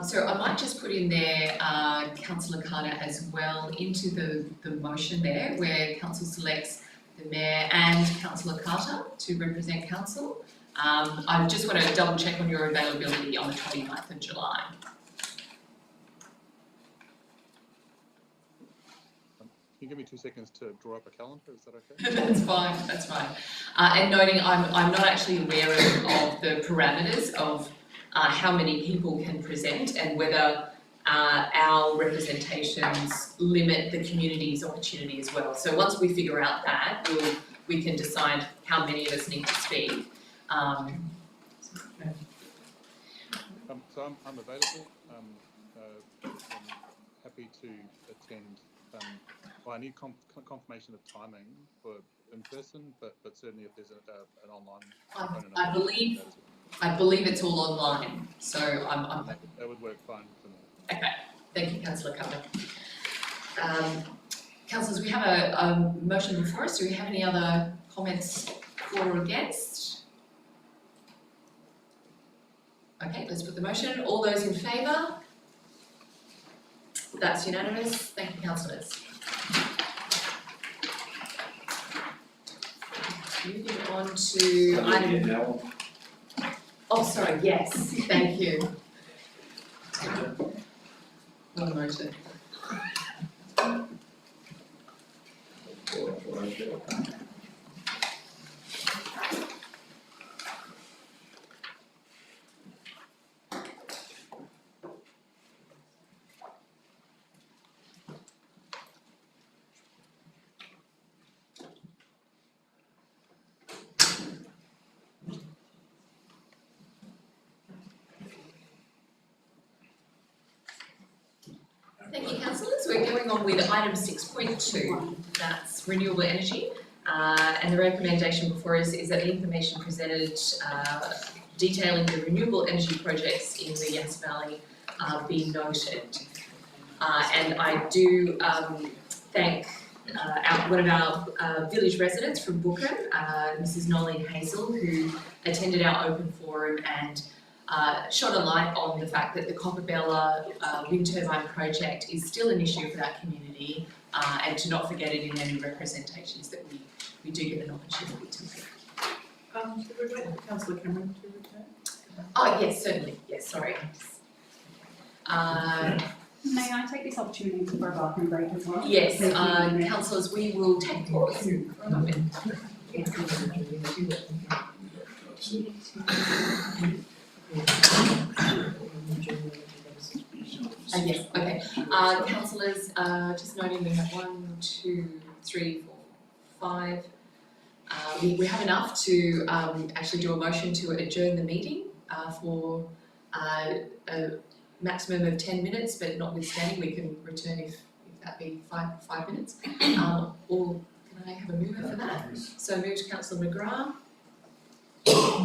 So I might just put in there Councillor Carter as well into the motion there, where Council selects the Mayor and Councillor Carter to represent Council. I just want to double check on your availability on the 29th of July. Can you give me 2 seconds to draw up a calendar? Is that okay? That's fine, that's fine. And noting I'm not actually aware of the parameters of how many people can present and whether our representations limit the community's opportunity as well. So once we figure out that, we can decide how many of us need to speak. So I'm available. I'm happy to attend. Well, I need confirmation of timing for in person, but certainly if there's an online component, I believe it's all online. So I'm that would work fine for me. okay. Thank you, Councillor Carter. Councillors, we have a motion before us. Do we have any other comments for or against? Okay, let's put the motion. All those in favour? That's unanimous. Thank you, councillors. Moving on to item. Oh, sorry, yes, thank you. One motion. Thank you, councillors. We're going on with item 6.2, that's renewable energy. And the recommendation before us is that the information presented detailing the renewable energy projects in the Yass Valley be noted. And I do thank one of our village residents from Bookham, Mrs. Nolene Hazel, who attended our open forum and shone a light on the fact that the Coppabella wind turbine project is still an issue for that community, and to not forget it in any representations that we do get an opportunity to make. Should we wait for Councillor Cameron to return? Oh, yes, certainly. Yes, sorry. May I take this opportunity for a bathroom break as well? Yes, councillors, we will take pause for a moment. Yes, okay. Councillors, just noting we have 1, 2, 3, 4, 5. We have enough to actually do a motion to adjourn the meeting for a maximum of 10 minutes, but notwithstanding we can return if that be five minutes. Or can I have a mover for that? So moved Councillor McGrath,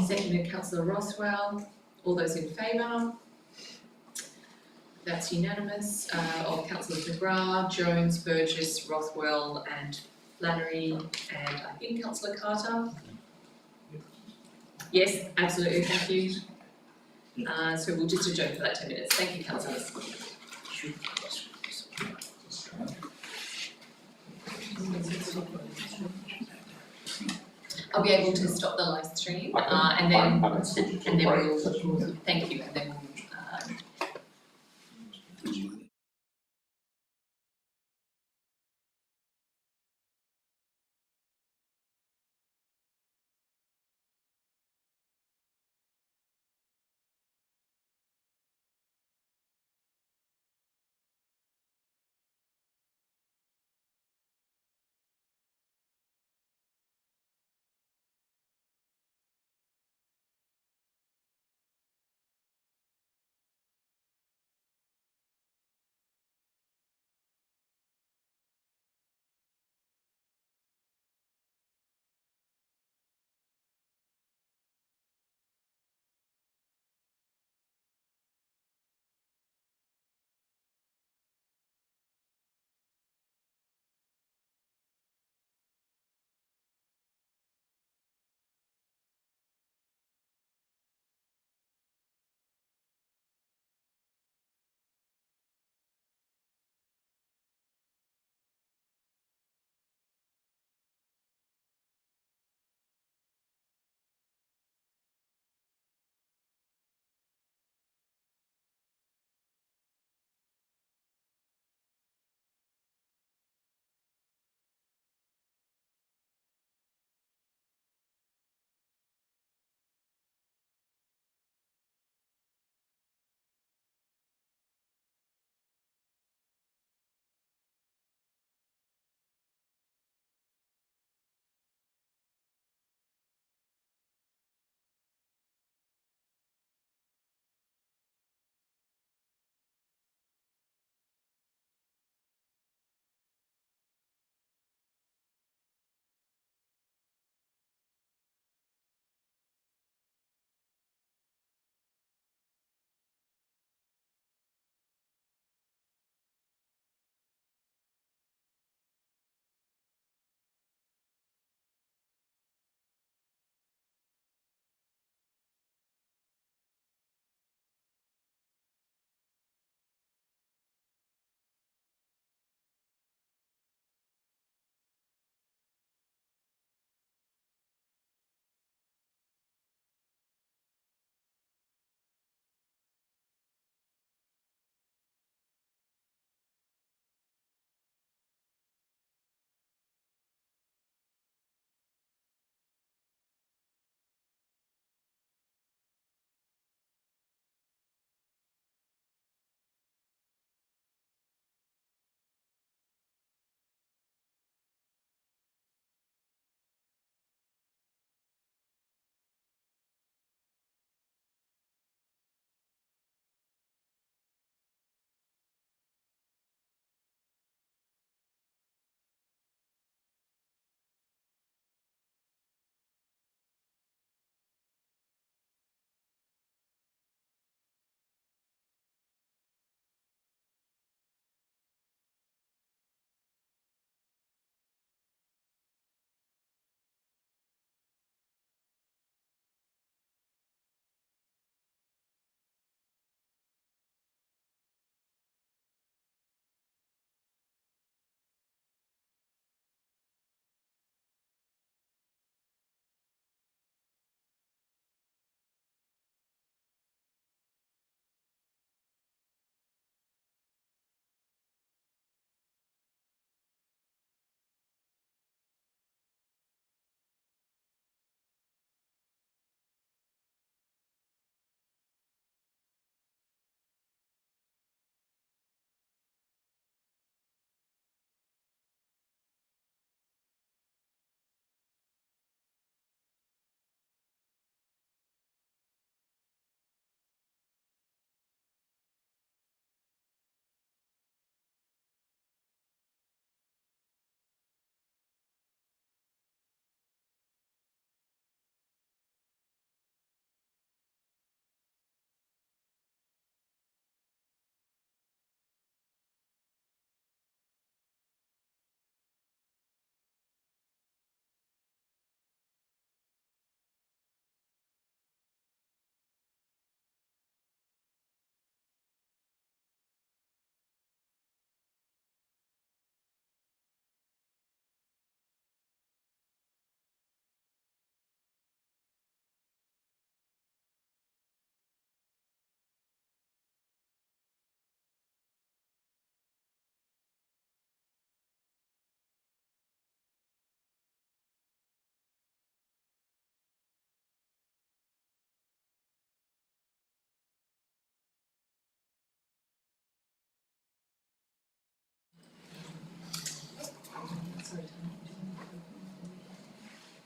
seconded Councillor Rothwell. All those in favour? That's unanimous. Of Councillors McGrath, Jones, Burgess, Rothwell and Flannery, and I think Councillor Carter. Yes, absolutely, thank you. So we'll just adjourn for that 10 minutes. Thank you, councillors. I'll be able to stop the live stream, and then we'll, thank you, and then we'll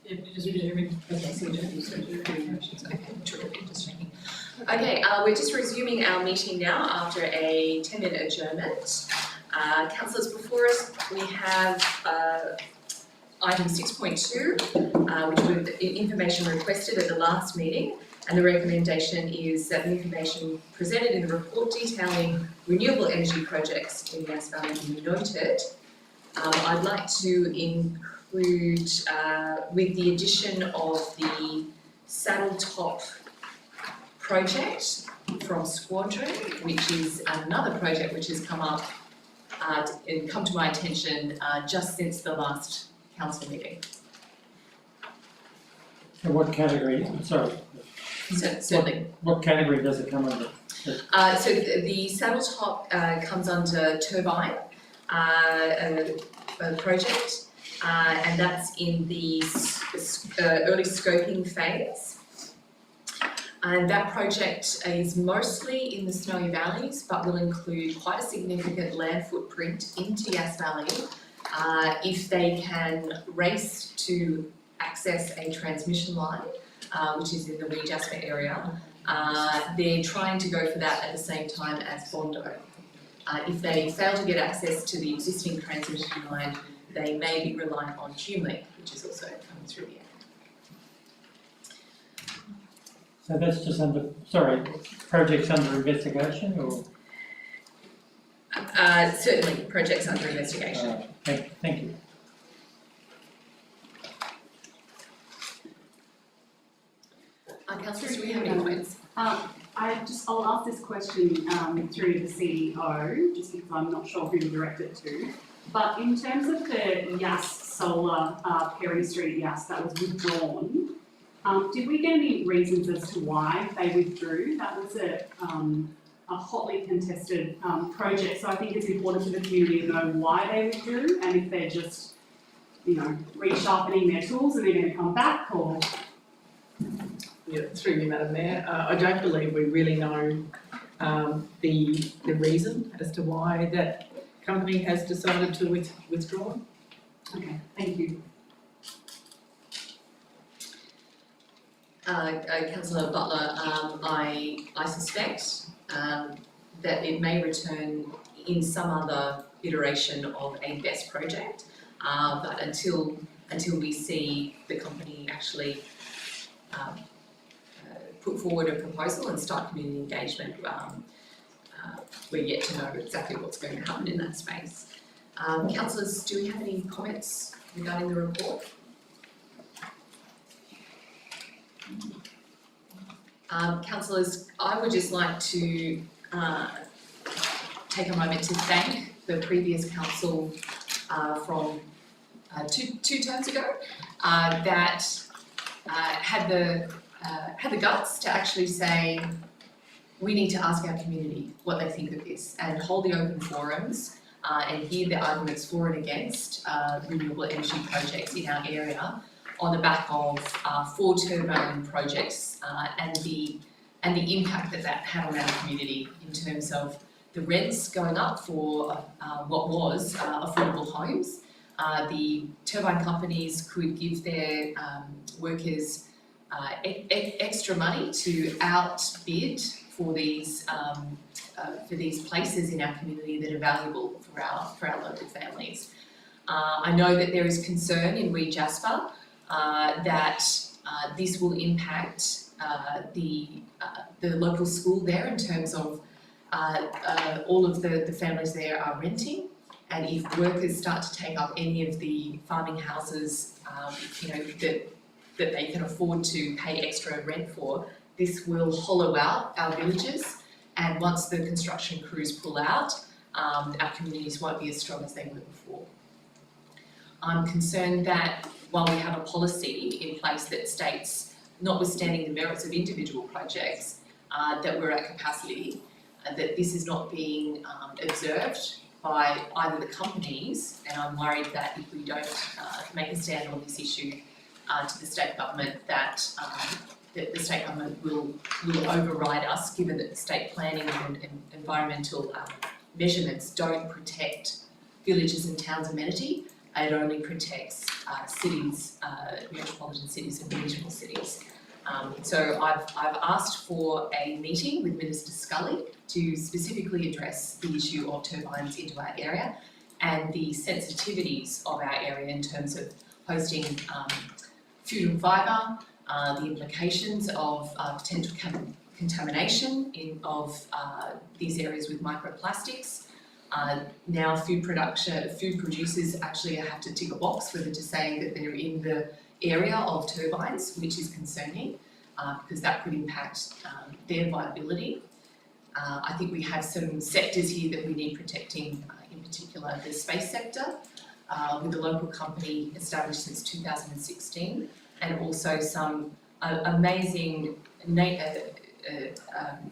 Yeah, just resuming. Okay, so we're doing okay, terrific, just checking. Okay, we're just resuming our meeting now after a 10-minute adjournment. Councillors, before us, we have item 6.2, which was information requested at the last meeting, and the recommendation is that the information presented in the report detailing renewable energy projects in Yass Valley be noted. I'd like to include, with the addition of the Saddle Top project from Squadron, which is another project which has come up and come to my attention just since the last council meeting. So what category, sorry, So, certainly. what category does it come under? So the Saddle Top comes under turbine project, and that's in the early scoping phase. And that project is mostly in the Snowy Valleys, but will include quite a significant land footprint into Yass Valley if they can race to access a transmission line, which is in the Wee Jasper area. They're trying to go for that at the same time as Bondo. If they fail to get access to the existing transmission line, they may be reliant on HumeLink, which is also coming through the area. So that's just under, sorry, projects under investigation or? Certainly, projects under investigation. Thank you. Councillors, do we have any comments? I'll ask this question through the CEO, just because I'm not sure who to direct it to. But in terms of the Yass Solar, Perry Street Yass that was withdrawn, did we get any reasons as to why they withdrew? That was a hotly contested project, so I think it's important for the community to know why they withdrew and if they're just, resharpening their tools and they're going to come back, or. Yeah, through you, Madam Mayor. I don't believe we really know the reason as to why that company has decided to withdraw. Okay, thank you. Councillor Butler, I suspect that it may return in some other iteration of a BESS project, but until we see the company actually put forward a proposal and start community engagement, we're yet to know exactly what's going to happen in that space. Councillors, do we have any comments regarding the report? Councillors, I would just like to take a moment to thank the previous council from two terms ago that had the guts to actually say we need to ask our community what they think of this and hold the open forums and hear the arguments for and against renewable energy projects in our area on the back of 4 turbine projects and the impact that had on our community in terms of the rents going up for what was affordable homes. The turbine companies could give their workers extra money to outbid for these places in our community that are valuable for our local families. I know that there is concern in Wee Jasper that this will impact the local school there in terms of all of the families there are renting, and if workers start to take up any of the farming houses, that they can afford to pay extra rent for, this will hollow out our villages, and once the construction crews pull out, our communities won't be as strong as they were before. I'm concerned that while we have a policy in place that states, notwithstanding the merits of individual projects, that we're at capacity, that this is not being observed by either the companies, and I'm worried that if we don't make a stand on this issue to the state government, that the state government will override us, given that the state planning and environmental measurements don't protect villages and towns' amenity, and it only protects cities, metropolitan cities and regional cities. So I've asked for a meeting with Minister Scully to specifically address the issue of turbines into our area and the sensitivities of our area in terms of hosting fuel and fibre, the implications of potential contamination of these areas with microplastics. Now food producers actually have to tick a box whether to say that they're in the area of turbines, which is concerning because that could impact their viability. I think we have some sectors here that we need protecting, in particular the space sector, with a local company established since 2016, and also some amazing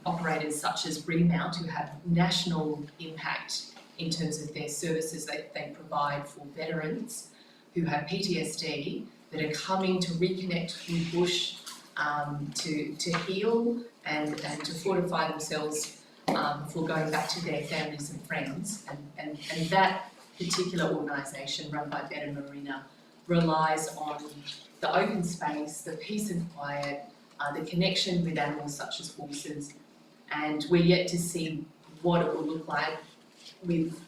operators such as Remount, who have national impact in terms of their services that they provide for veterans who have PTSD, that are coming to reconnect with bush, to heal and to fortify themselves before going back to their families and friends. And that particular organisation, run by Better Marina, relies on the open space, the peace and quiet, the connection with animals such as horses, and we're yet to see what it will look like with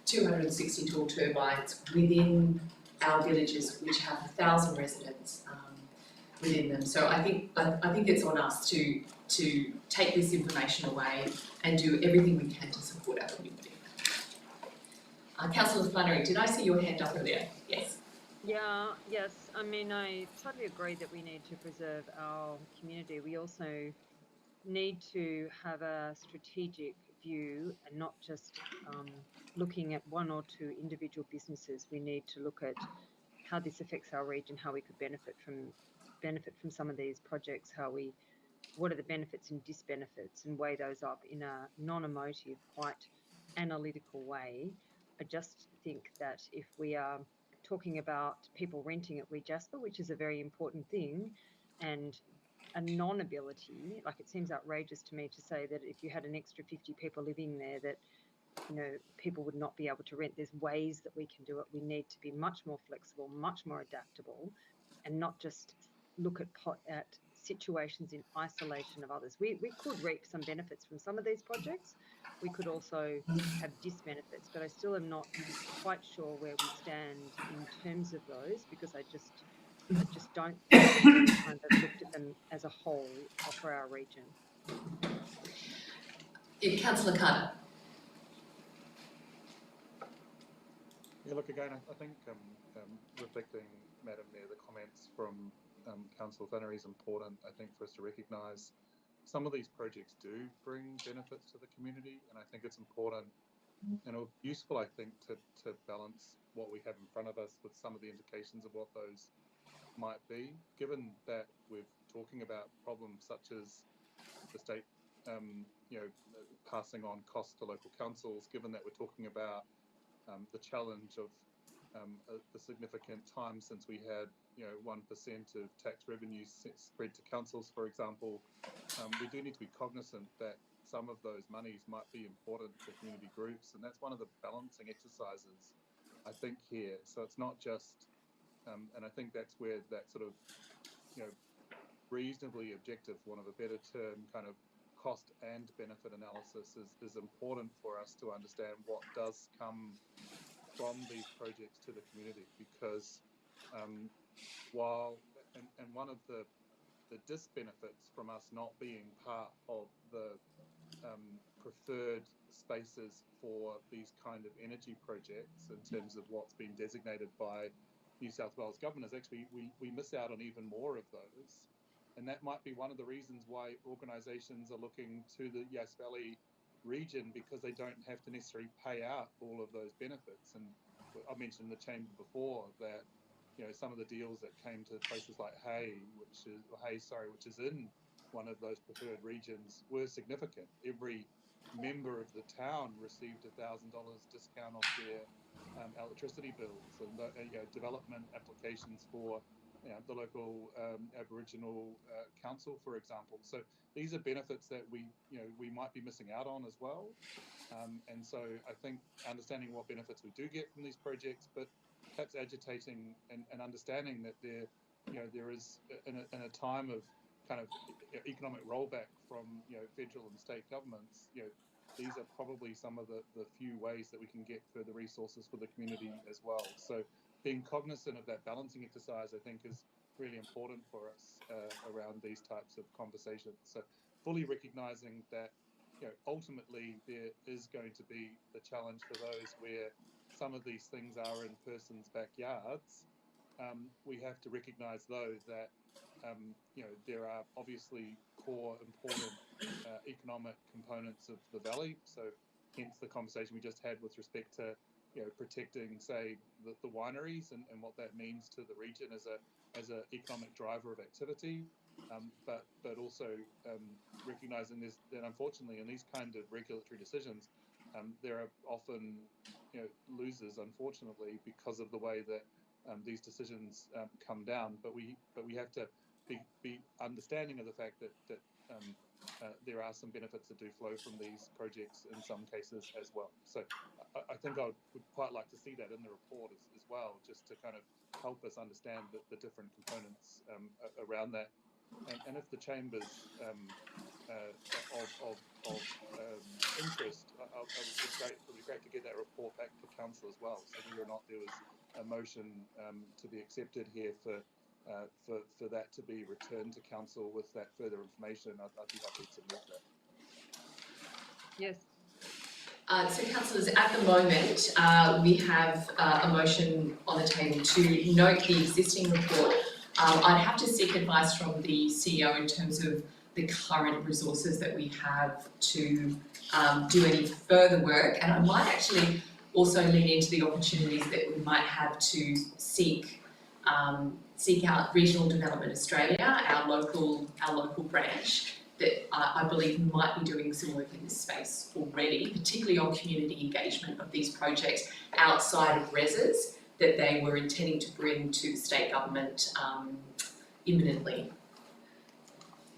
260 tall turbines within our villages, which have 1,000 residents within them. So I think it's on us to take this information away and do everything we can to support our community. Councillor Flannery, did I see your hand up earlier? Yes. Yeah, yes. I mean, I totally agree that we need to preserve our community. We also need to have a strategic view and not just looking at one or two individual businesses. We need to look at how this affects our region, how we could benefit from some of these projects, what are the benefits and disbenefits, and weigh those up in a non-emotive, quite analytical way. I just think that if we are talking about people renting at Wee Jasper, which is a very important thing, and a non-ability, like it seems outrageous to me to say that if you had an extra 50 people living there, that people would not be able to rent. There's ways that we can do it. We need to be much more flexible, much more adaptable, and not just look at situations in isolation of others. We could reap some benefits from some of these projects. We could also have disbenefits, but I still am not quite sure where we stand in terms of those, because I just don't think we've kind of looked at them as a whole for our region. Councillor Carter. Yeah, look, again, I think reflecting, Madam Mayor, the comments from Councillor Flannery is important, I think, for us to recognise some of these projects do bring benefits to the community, and I think it's important and useful, I think, to balance what we have in front of us with some of the indications of what those might be, given that we're talking about problems such as the state, passing on costs to local councils, given that we're talking about the challenge of the significant time since we had 1% of tax revenue spread to councils, for example. We do need to be cognizant that some of those monies might be important to community groups, and that's one of the balancing exercises, I think, here. So it's not just, and I think that's where that sort of, reasonably objective, for want of a better term, kind of cost and benefit analysis is important for us to understand what does come from these projects to the community, because while one of the disbenefits from us not being part of the preferred spaces for these kind of energy projects in terms of what's been designated by New South Wales government is actually we miss out on even more of those, and that might be one of the reasons why organisations are looking to the Yass Valley region, because they don't have to necessarily pay out all of those benefits. And I mentioned in the chamber before that some of the deals that came to places like Hay, which is in one of those preferred regions, were significant. Every member of the town received $1,000 discount off their electricity bills, and development applications for the local Aboriginal council, for example. So these are benefits that we might be missing out on as well. And so I think understanding what benefits we do get from these projects, but perhaps agitating and understanding that there is in a time of kind of economic rollback from federal and state governments, these are probably some of the few ways that we can get further resources for the community as well. So being cognizant of that balancing exercise, I think, is really important for us around these types of conversations. So fully recognising that ultimately there is going to be the challenge for those where some of these things are in persons' backyards. We have to recognise though that there are obviously core important economic components of the valley. So hence the conversation we just had with respect to protecting, say, the wineries and what that means to the region as a economic driver of activity, but also recognising that unfortunately in these kind of regulatory decisions there are often losers, unfortunately, because of the way that these decisions come down. But we have to be understanding of the fact that there are some benefits that do flow from these projects in some cases as well. So I think I would quite like to see that in the report as well, just to kind of help us understand the different components around that. And if the Chamber's of interest, it would be great to get that report back to Council as well. So whether or not there was a motion to be accepted here for that to be returned to Council with that further information, I'd be happy to move that. Yes. So councillors, at the moment, we have a motion on the table to note the existing report. I'd have to seek advice from the CEO in terms of the current resources that we have to do any further work, and I might actually also lean into the opportunities that we might have to seek out Regional Development Australia, our local branch, that I believe might be doing some work in this space already, particularly on community engagement of these projects outside of RESs that they were intending to bring to the state government imminently.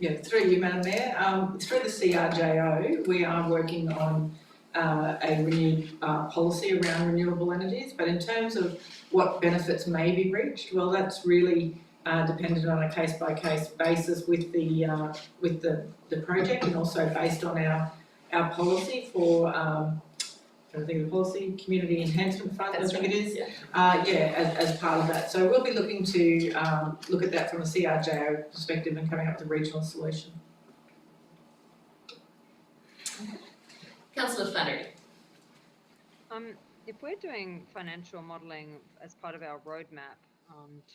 Yeah, through you, Madam Mayor. Through the CRJO, we are working on a renewed policy around renewable energies, but in terms of what benefits may be reached, well, that's really dependent on a case-by-case basis with the project, and also based on our policy for I think the policy, community enhancement fund, I think it is. As part of that. So we'll be looking to look at that from a CRJO perspective and coming up with a regional solution. Councillor Flannery. If we're doing financial modelling as part of our roadmap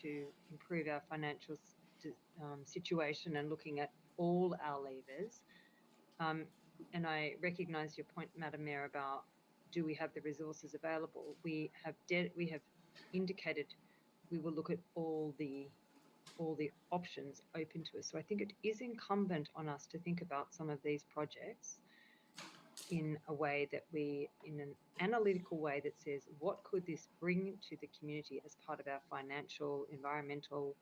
to improve our financial situation and looking at all our levers, and I recognise your point, Madam Mayor, about do we have the resources available? We have indicated we will look at all the options open to us. So I think it is incumbent on us to think about some of these projects in a way that in an analytical way that says, what could this bring to the community as part of our financial, environmental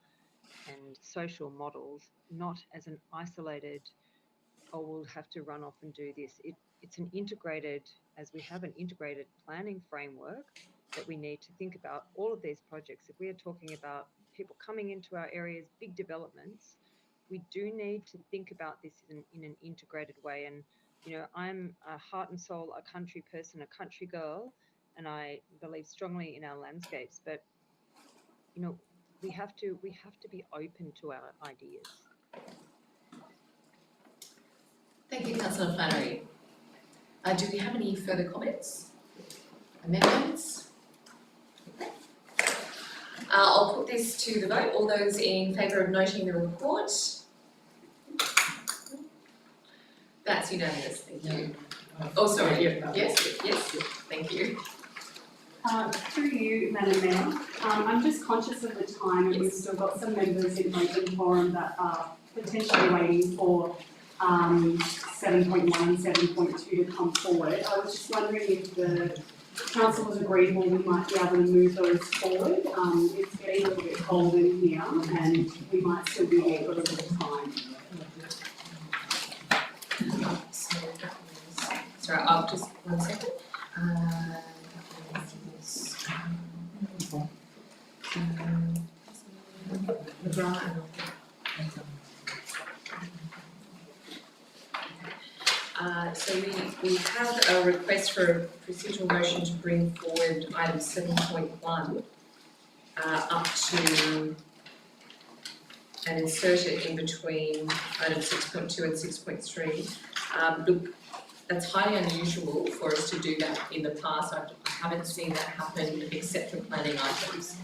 and social models, not as an isolated, oh, we'll have to run off and do this. It's an integrated, as we have an integrated planning framework that we need to think about all of these projects. If we are talking about people coming into our areas, big developments, we do need to think about this in an integrated way. And I'm a heart and soul, a country person, a country girl, and I believe strongly in our landscapes. But we have to be open to our ideas. Thank you, Councillor Flannery. Do we have any further comments? Amendments? I'll put this to the vote. All those in favour of noting the report? That's unanimous, thank you. Oh, sorry, yes, thank you. Through you, Madam Mayor, I'm just conscious of the time, and we've still got some members in open forum that are potentially waiting for 7.1 and 7.2 to come forward. I was just wondering if the council was agreeable, we might be able to move those forward. It's getting a little bit cold in here, and we might still be here for a little bit of time. Sorry, I'll just 1 second. McGrath. So we have a request for a procedural motion to bring forward item 7.1 up to and insert it in between item 6.2 and 6.3. Look, that's highly unusual for us to do that in the past. I haven't seen that happen except for planning items.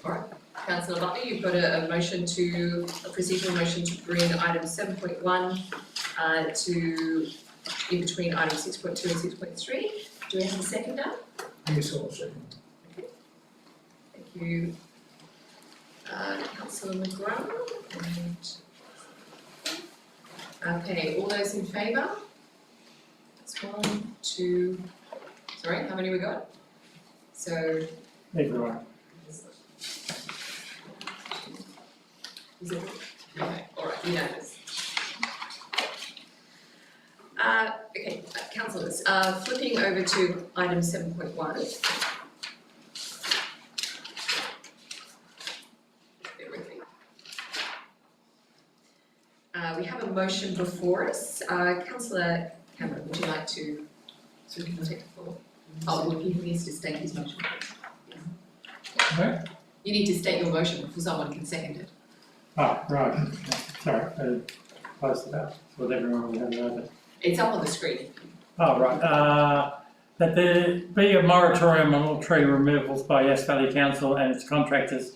Alright, Councillor Butler, you've got a procedural motion to bring item 7.1 to in between item 6.2 and 6.3. Do we have a seconder? Yes, I'll second. Thank you. Councillor McGrath okay, all those in favour? That's 1, 2, sorry, how many we got? So, Everyone. is it? Okay, alright, unanimous. Okay, councillors, flipping over to item 7.1. We have a motion before us. Councillor Cameron, would you like to take the floor? Oh, well, he needs to state his motion. Right? You need to state your motion before someone can second it. Oh, right, sorry, close it up, so that everyone will have it open. It's up on the screen. Oh, right, that there be a moratorium on all tree removals by Yass Valley Council and its contractors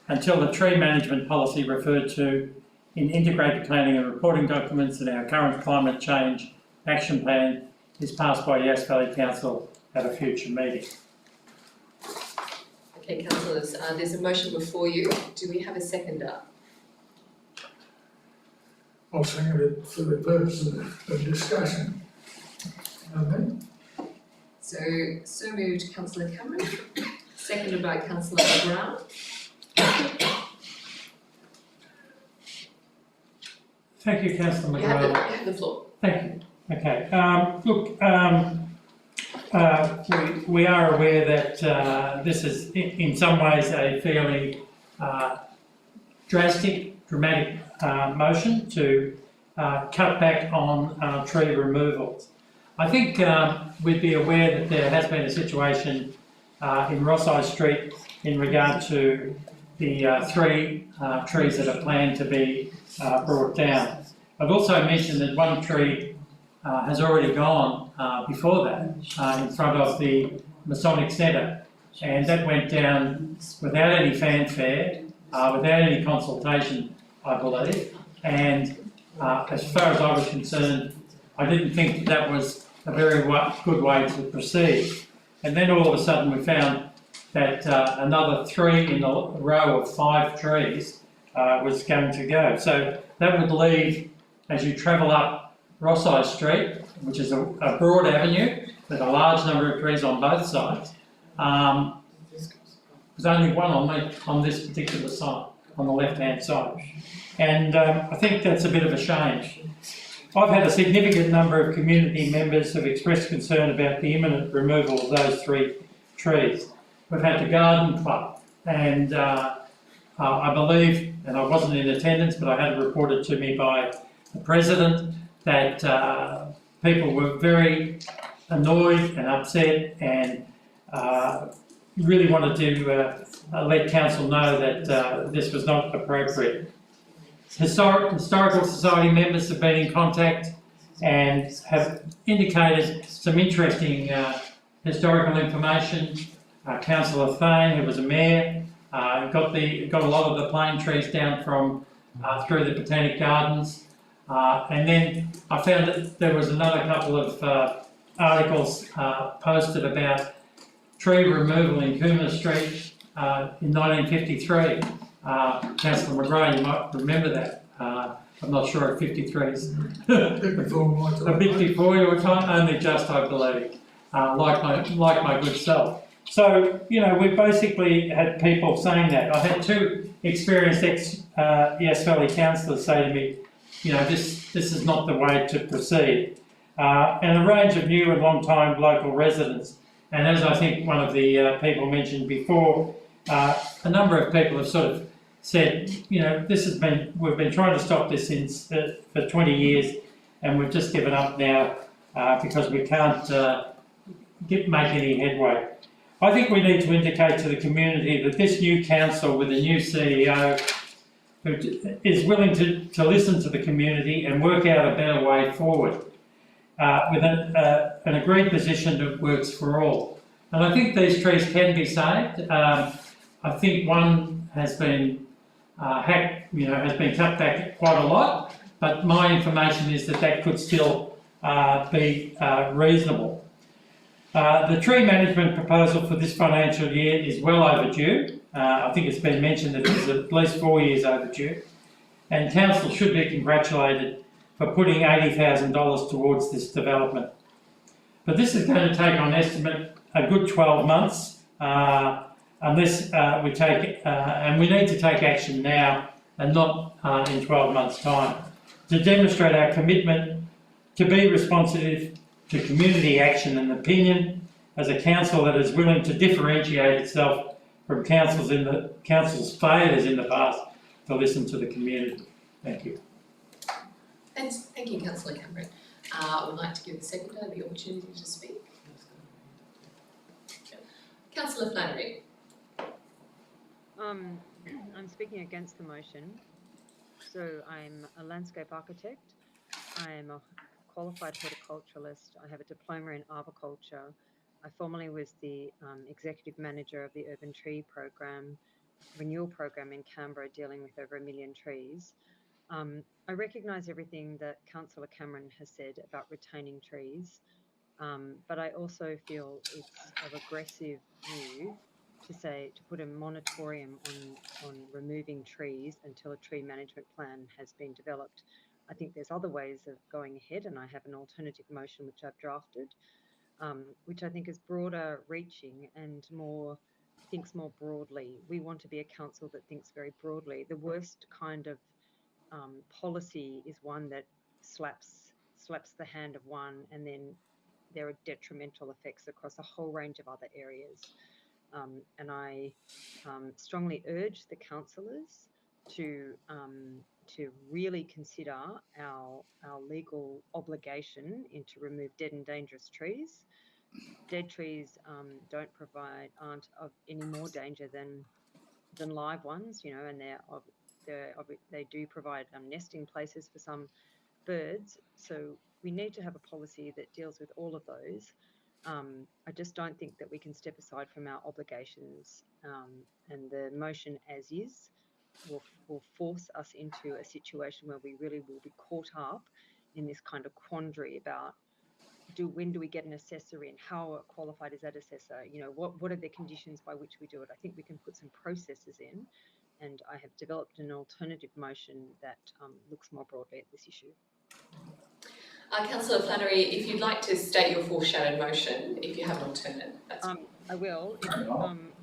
until the tree management policy referred to in integrated planning and reporting documents in our current climate change action plan is passed by Yass Valley Council at a future meeting. Okay, councillors, there's a motion before you. Do we have a seconder? I'll second it for the purpose of discussion. Okay? So moved, Councillor Cameron, seconded by Councillor Brown. Thank you, Councillor You McGrath. have the floor. Thank you. Okay, look, we are aware that this is in some ways a fairly dramatic motion to cut back on tree removals. I think we'd be aware that there has been a situation in Rosyth Street in regard to the 3 trees that are planned to be brought down. I've also mentioned that one tree has already gone before that in front of the Masonic Centre, and that went down without any fanfare, without any consultation, I believe, and as far as I was concerned, I didn't think that was a very good way to proceed. And then all of a sudden we found that another 3 in a row of 5 trees was going to go. So that would leave, as you travel up Rosyth Street, which is a broad avenue with a large number of trees on both sides, there's only one on this particular side, on the left-hand side. And I think that's a bit of a shame. I've had a significant number of community members who have expressed concern about the imminent removal of those 3 trees. We've had the Garden Club, and I believe, and I wasn't in attendance, but I had it reported to me by the President that people were very annoyed and upset and really wanted to let Council know that this was not appropriate. Historical Society members have been in contact and have indicated some interesting historical information. Councillor Thane, who was a mayor, got a lot of the plane trees down from through the Botanic Gardens, and then I found that there was another couple of articles posted about tree removal in Coomera Street in 1953. Councillor McGrath, you might remember that. I'm not sure if 53 is A bit before my time. a bit before your time, only just, I believe, like my good self. So, you know, we basically had people saying that. I had 2 experienced Yass Valley councillors say to me, you know, this is not the way to proceed. and a range of new and long-time local residents. And as I think one of the people mentioned before, a number of people have sort of said, you know, we've been trying to stop this since for 20 years, and we've just given up now because we can't make any headway. I think we need to indicate to the community that this new council with a new CEO who is willing to listen to the community and work out a better way forward with an agreed position that works for all. And I think these trees can be saved. I think one has been has been cut back quite a lot, but my information is that could still be reasonable. The tree management proposal for this financial year is well overdue. I think it's been mentioned that it's at least 4 years overdue, and council should be congratulated for putting $80,000 towards this development. But this is going to take, on estimate, a good 12 months, unless we take, and we need to take action now and not in 12 months' time, to demonstrate our commitment to be responsive to community action and opinion as a council that is willing to differentiate itself from council's failures in the past to listen to the community. Thank you. Thank you, Councillor Cameron. I would like to give the seconder the opportunity to speak. Councillor Flannery. I'm speaking against the motion. So I'm a landscape architect. I am a qualified horticulturalist. I have a diploma in arboriculture. I formerly was the executive manager of the Urban Tree Program, renewal program in Canberra, dealing with over 1 million trees. I recognise everything that Councillor Cameron has said about retaining trees, but I also feel it's of aggressive move to put a moratorium on removing trees until a tree management plan has been developed. I think there's other ways of going ahead, and I have an alternative motion which I've drafted, which I think is broader reaching and thinks more broadly. We want to be a council that thinks very broadly. The worst kind of policy is one that slaps the hand of one, and then there are detrimental effects across a whole range of other areas. And I strongly urge the councillors to really consider our legal obligation to remove dead and dangerous trees. Dead trees aren't of any more danger than live ones, you know, and they do provide nesting places for some birds. So we need to have a policy that deals with all of those. I just don't think that we can step aside from our obligations, and the motion as is will force us into a situation where we really will be caught up in this kind of quandary about when do we get an assessor in? How qualified is that assessor? You know, what are the conditions by which we do it? I think we can put some processes in, and I have developed an alternative motion that looks more broadly at this issue. Councillor Flannery, if you'd like to state your foreshadowed motion, if you have an alternate, that's I will.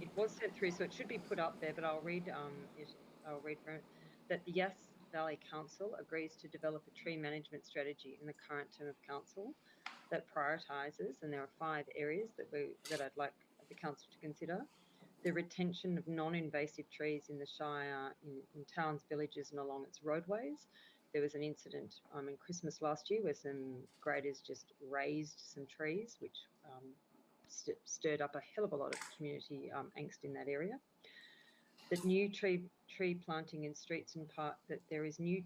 It was sent through, so it should be put up there, but I'll read it. I'll read from it. That the Yass Valley Council agrees to develop a tree management strategy in the current term of council that prioritises, and there are 5 areas that I'd like the council to consider: the retention of non-invasive trees in the Shire, in towns, villages, and along its roadways. There was an incident in Christmas last year where some graders just razed some trees, which stirred up a hell of a lot of community angst in that area. That new tree planting in streets and parks, that there is new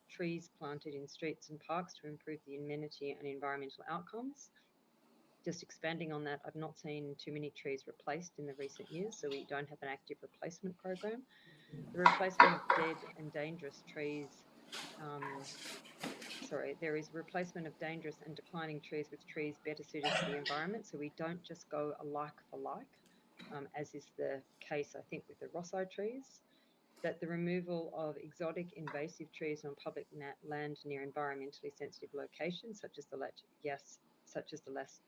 trees planted in streets and parks to improve the amenity and environmental outcomes. Just expanding on that, I've not seen too many trees replaced in the recent years, so we don't have an active replacement program. The replacement of dead and dangerous trees. There is replacement of dangerous and declining trees with trees better suited to the environment, so we don't just go alike for like, as is the case, I think, with the Rosso trees. That the removal of exotic invasive trees on public land near environmentally sensitive locations, such as the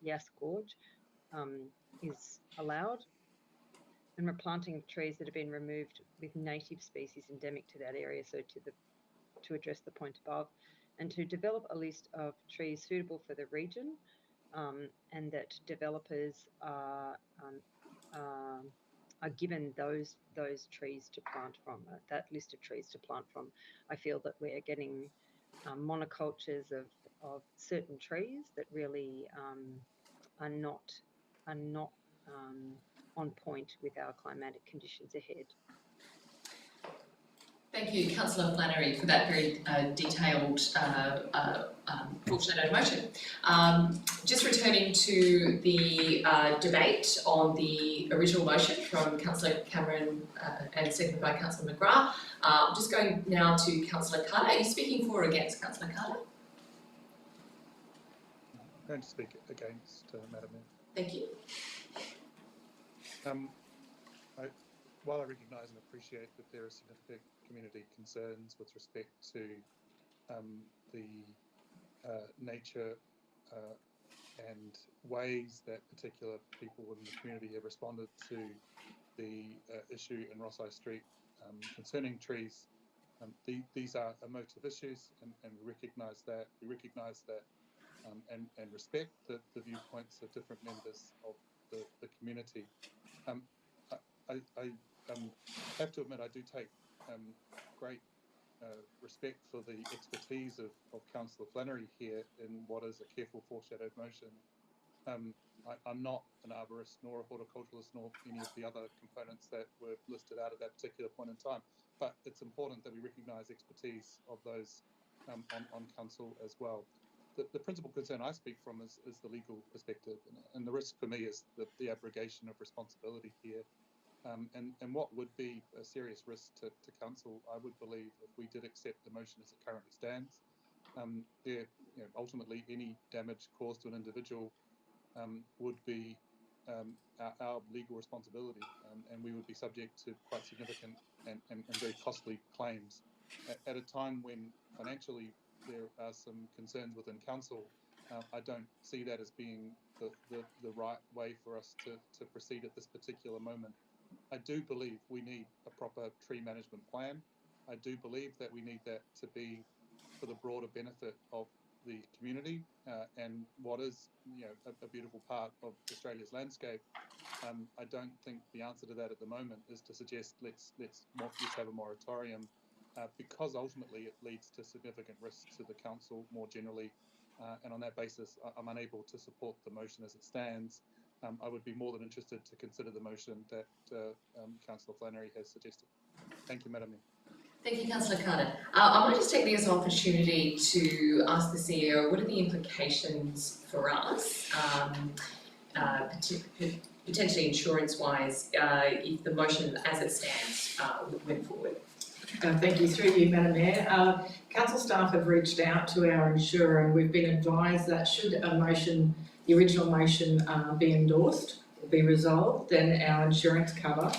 Yass Gorge, is allowed, and replanting of trees that have been removed with native species endemic to that area, so to address the point above. and to develop a list of trees suitable for the region, and that developers are given those trees to plant from, that list of trees to plant from. I feel that we're getting monocultures of certain trees that really are not on point with our climatic conditions ahead. Thank you, Councillor Flannery, for that very detailed foreshadowed motion. Just returning to the debate on the original motion from Councillor Cameron and seconded by Councillor McGrath. Just going now to Councillor Carter. Are you speaking for or against, Councillor Carter? I'm going to speak against, Madam Mayor. Thank you. While I recognise and appreciate that there are significant community concerns with respect to the nature and ways that particular people within the community have responded to the issue in Ross High Street concerning trees, these are emotive issues, and we recognise that. We recognise that and respect the viewpoints of different members of the community. I have to admit I do take great respect for the expertise of Councillor Flannery here in what is a careful foreshadowed motion. I'm not an arborist nor a horticulturalist nor any of the other components that were listed out at that particular point in time, but it's important that we recognise expertise of those on council as well. The principal concern I speak from is the legal perspective, and the risk for me is the abrogation of responsibility here. And what would be a serious risk to council, I would believe, if we did accept the motion as it currently stands. Ultimately, any damage caused to an individual would be our legal responsibility, and we would be subject to quite significant and very costly claims at a time when financially there are some concerns within council. I don't see that as being the right way for us to proceed at this particular moment. I do believe we need a proper tree management plan. I do believe that we need that to be for the broader benefit of the community and what is, a beautiful part of Australia's landscape. I don't think the answer to that at the moment is to suggest let's have a moratorium, because ultimately it leads to significant risks to the council more generally, and on that basis I'm unable to support the motion as it stands. I would be more than interested to consider the motion that Councillor Flannery has suggested. Thank you, Madam Mayor. Thank you, Councillor Carter. I might just take this opportunity to ask the CEO, what are the implications for us, potentially insurance-wise, if the motion as it stands went forward? Thank you. Through you, Madam Mayor. Council staff have reached out to our insurer, and we've been advised that should a motion, the original motion, be endorsed or be resolved, then our insurance cover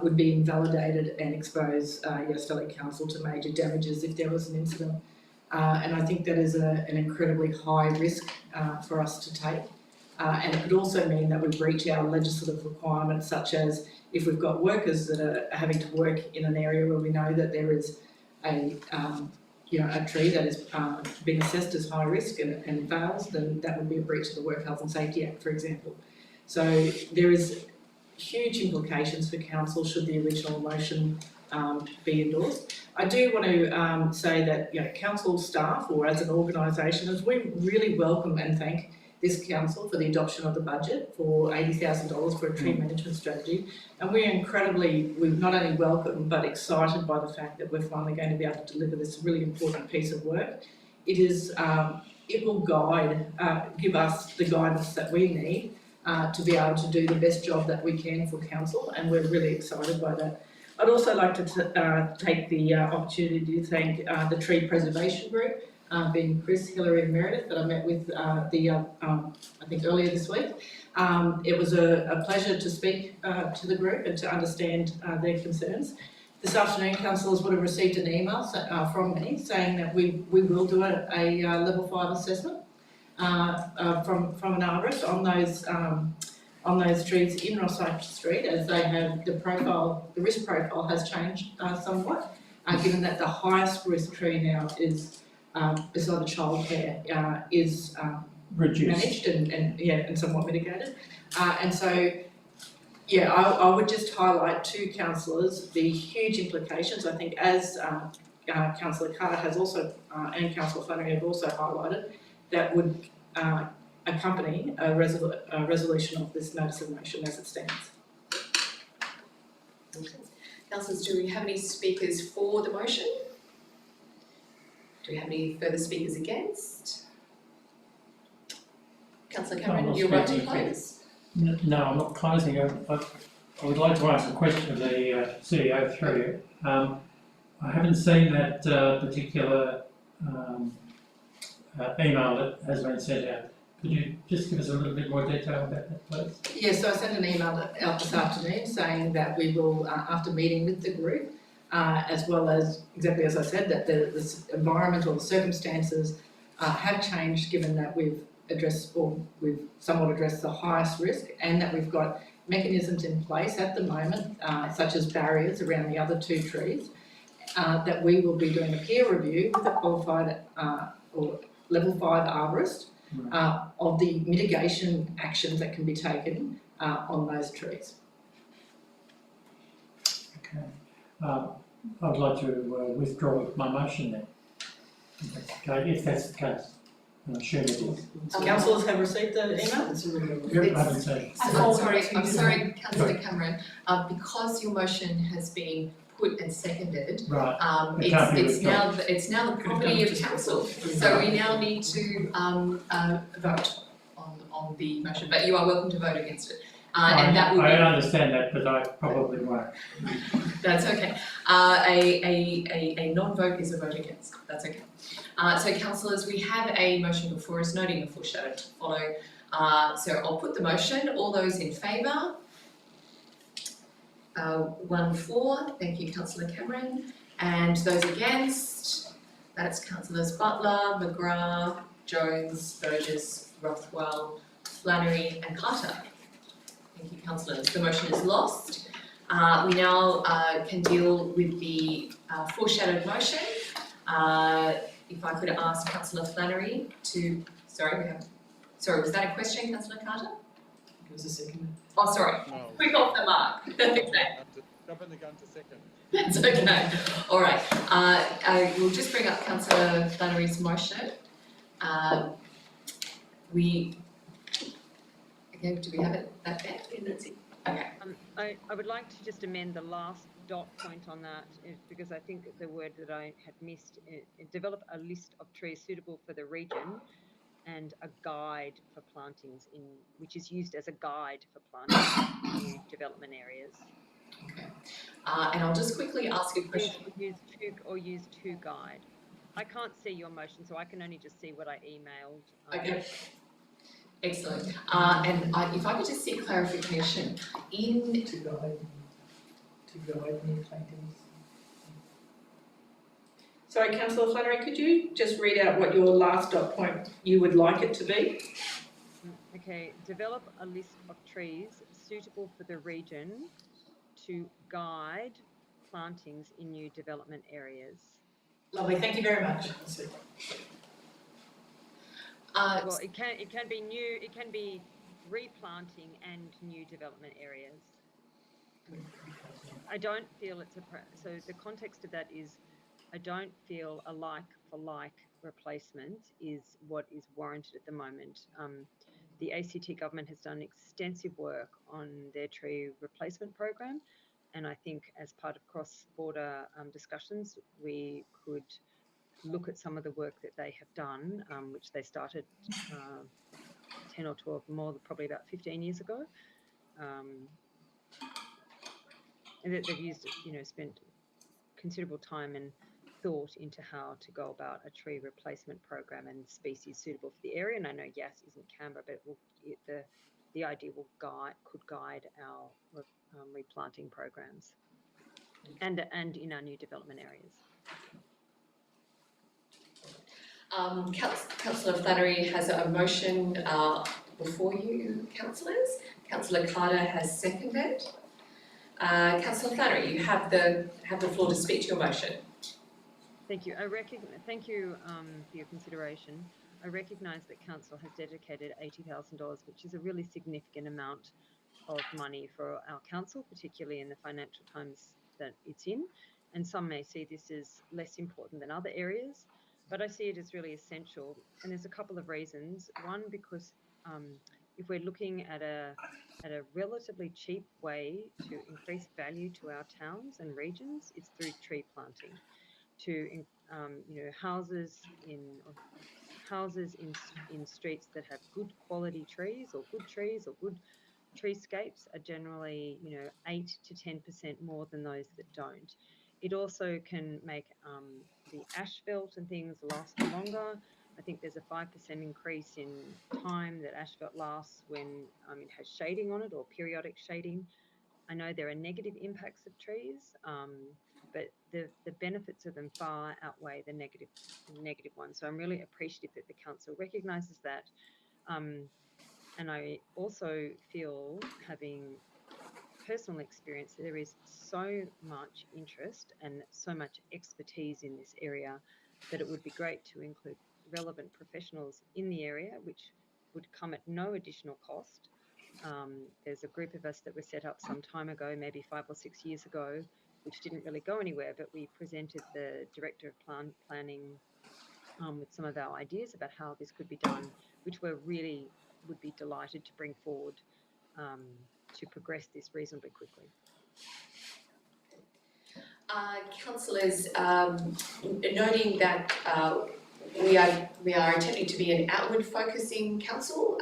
would be invalidated and expose Yass Valley Council to major damages if there was an incident. And I think that is an incredibly high risk for us to take. And it could also mean that we breach our legislative requirements, such as if we've got workers that are having to work in an area where we know that there is a tree that is being assessed as high risk and fails, then that would be a breach of the Work Health and Safety Act, for example. So there is huge implications for council should the original motion be endorsed. I do want to say that council staff, or as an organisation, as we really welcome and thank this council for the adoption of the budget for $80,000 for a tree management strategy, and we're not only welcome but excited by the fact that we're finally going to be able to deliver this really important piece of work. It will give us the guidance that we need to be able to do the best job that we can for council, and we're really excited by that. I'd also like to take the opportunity to thank the Tree Preservation Group, being Chris, Hillary and Meredith, that I met with I think earlier this week. It was a pleasure to speak to the group and to understand their concerns. This afternoon, councillors would have received an email from me saying that we will do a level 5 assessment from an arborist on those trees in Ross High Street, as they have the risk profile has changed somewhat, given that the highest risk tree now is beside the childcare is Reduced. managed and somewhat mitigated. And so, yeah, I would just highlight to councillors the huge implications. I think as Councillor Carter has also, and Councillor Flannery have also highlighted, that would accompany a resolution of this notice of motion as it stands. Councillors, do we have any speakers for the motion? Do we have any further speakers against? Councillor Cameron, you're right to close. No, I'm not closing. I would like to ask a question of the CEO through you. I haven't seen that particular email that has been sent out. Could you just give us a little bit more detail about that, please? Yes, so I sent an email out this afternoon saying that we will, after meeting with the group, as well as, exactly as I said, that the environment or the circumstances have changed given that we've somewhat addressed the highest risk, and that we've got mechanisms in place at the moment, such as barriers around the other 2 trees, that we will be doing a peer review with a qualified or level 5 arborist of the mitigation actions that can be taken on those trees. Okay. I'd like to withdraw my motion then. If that's the case. I'm assuming it is. Councillors have received the email? Yep, I haven't seen it. I'm sorry, Councillor Cameron, because your motion has been put and seconded, Right. it's now the property of council, so we now need to vote on the motion, but you are welcome to vote against it. And that will be. I understand that, but I probably won't. That's okay. A non-vote is a vote against. That's okay. So councillors, we have a motion before us, noting the foreshadow to follow. So I'll put the motion. All those in favour? 1 for. Thank you, Councillor Cameron. And those against? That's Councillors Butler, McGrath, Jones, Burgess, Rothwell, Flannery, and Carter. Thank you, councillors. The motion is lost. We now can deal with the foreshadowed motion. If I could ask Councillor Flannery to, sorry, was that a question, Councillor Carter? It was a second. Oh, sorry. No. Quick off the mark. Okay. Jumping the gun to second. That's okay. All right. I will just bring up Councillor Flannery's motion. Again, do we have it that there? Okay. I would like to just amend the last dot point on that, because I think the word that I had missed, develop a list of trees suitable for the region and a guide for plantings which is used as a guide for planting in new development areas. Okay. And I'll just quickly ask a question. Use to guide. I can't see your motion, so I can only just see what I emailed. Okay. Excellent. And if I could just seek clarification, To guide new plantings. Sorry, Councillor Flannery, could you just read out what your last dot point you would like it to be? Okay, develop a list of trees suitable for the region to guide plantings in new development areas. Lovely, thank you very much. Well, it can be new, it can be replanting and new development areas. I don't feel so the context of that is, I don't feel a like for like replacement is what is warranted at the moment. The ACT government has done extensive work on their tree replacement program, and I think as part of cross-border discussions, we could look at some of the work that they have done, which they started 10 or 12, probably about 15 years ago. And that they've used, spent considerable time and thought into how to go about a tree replacement program and species suitable for the area. And I know Yass isn't Canberra, but the idea could guide our replanting programs and in our new development areas. Councillor Flannery has a motion before you, councillors. Councillor Carter has seconded. Councillor Flannery, you have the floor to speak to your motion. Thank you. Thank you for your consideration. I recognise that council has dedicated $80,000, which is a really significant amount of money for our council, particularly in the financial times that it's in. And some may see this as less important than other areas, but I see it as really essential. And there's a couple of reasons. One, because if we're looking at a relatively cheap way to increase value to our towns and regions, it's through tree planting. To houses in streets that have good quality trees or good treescapes are generally 8 to 10% more than those that don't. It also can make the asphalt and things last longer. I think there's a 5% increase in time that asphalt lasts when it has shading on it or periodic shading. I know there are negative impacts of trees, but the benefits of them far outweigh the negative ones. So I'm really appreciative that the council recognises that. And I also feel, having personal experience, there is so much interest and so much expertise in this area that it would be great to include relevant professionals in the area, which would come at no additional cost. There's a group of us that was set up some time ago, maybe 5 or 6 years ago, which didn't really go anywhere, but we presented the Director of Planning with some of our ideas about how this could be done, which would be delighted to bring forward to progress this reasonably quickly. Councillors, noting that we are attempting to be an outward focusing council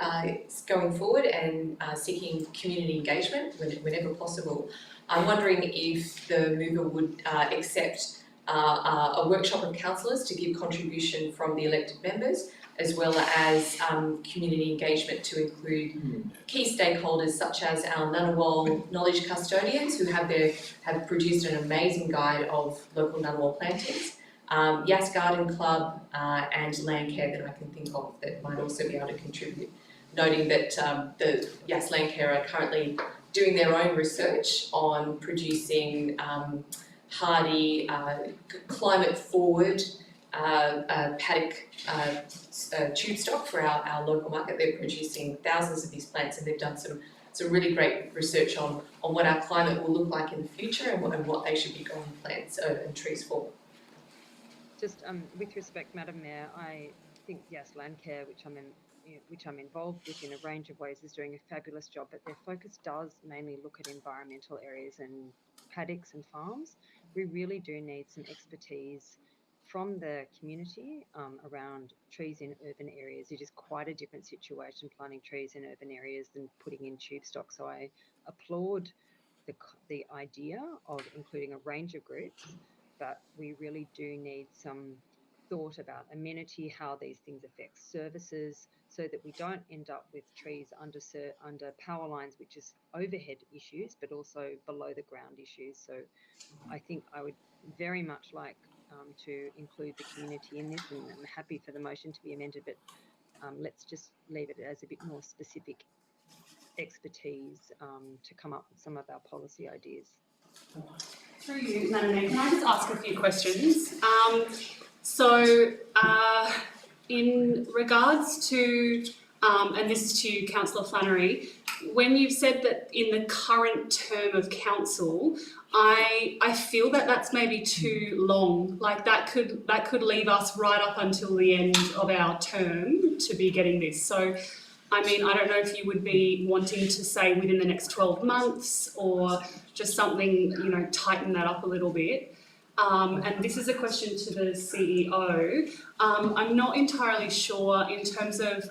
going forward and seeking community engagement whenever possible. I'm wondering if the mover would accept a workshop of councillors to give contribution from the elected members, as well as community engagement to include key stakeholders such as our Ngunnawal knowledge custodians, who have produced an amazing guide of local Ngunnawal plantings, Yass Garden Club and Landcare that I can think of that might also be able to contribute. Noting that the Yass Landcare are currently doing their own research on producing hardy, climate forward paddock tube stock for our local market. They're producing thousands of these plants, and they've done some really great research on what our climate will look like in the future and what they should be growing plants and trees for. Just with respect, Madam Mayor, I think Yass Landcare, which I'm involved with in a range of ways, is doing a fabulous job, but their focus does mainly look at environmental areas and paddocks and farms. We really do need some expertise from the community around trees in urban areas. It is quite a different situation planting trees in urban areas than putting in tube stock. So I applaud the idea of including a range of groups, but we really do need some thought about amenity, how these things affect services, so that we don't end up with trees under power lines, which is overhead issues, but also below the ground issues. So I think I would very much like to include the community in this, and I'm happy for the motion to be amended, but let's just leave it as a bit more specific expertise to come up with some of our policy ideas. Through you, Madam Mayor, can I just ask a few questions? In regards to, and this is to you, Councillor Flannery, when you've said that in the current term of council, I feel that that's maybe too long. Like that could leave us right up until the end of our term to be getting this. So, I mean, I don't know if you would be wanting to say within the next 12 months or just something, tighten that up a little bit. And this is a question to the CEO. I'm not entirely sure in terms of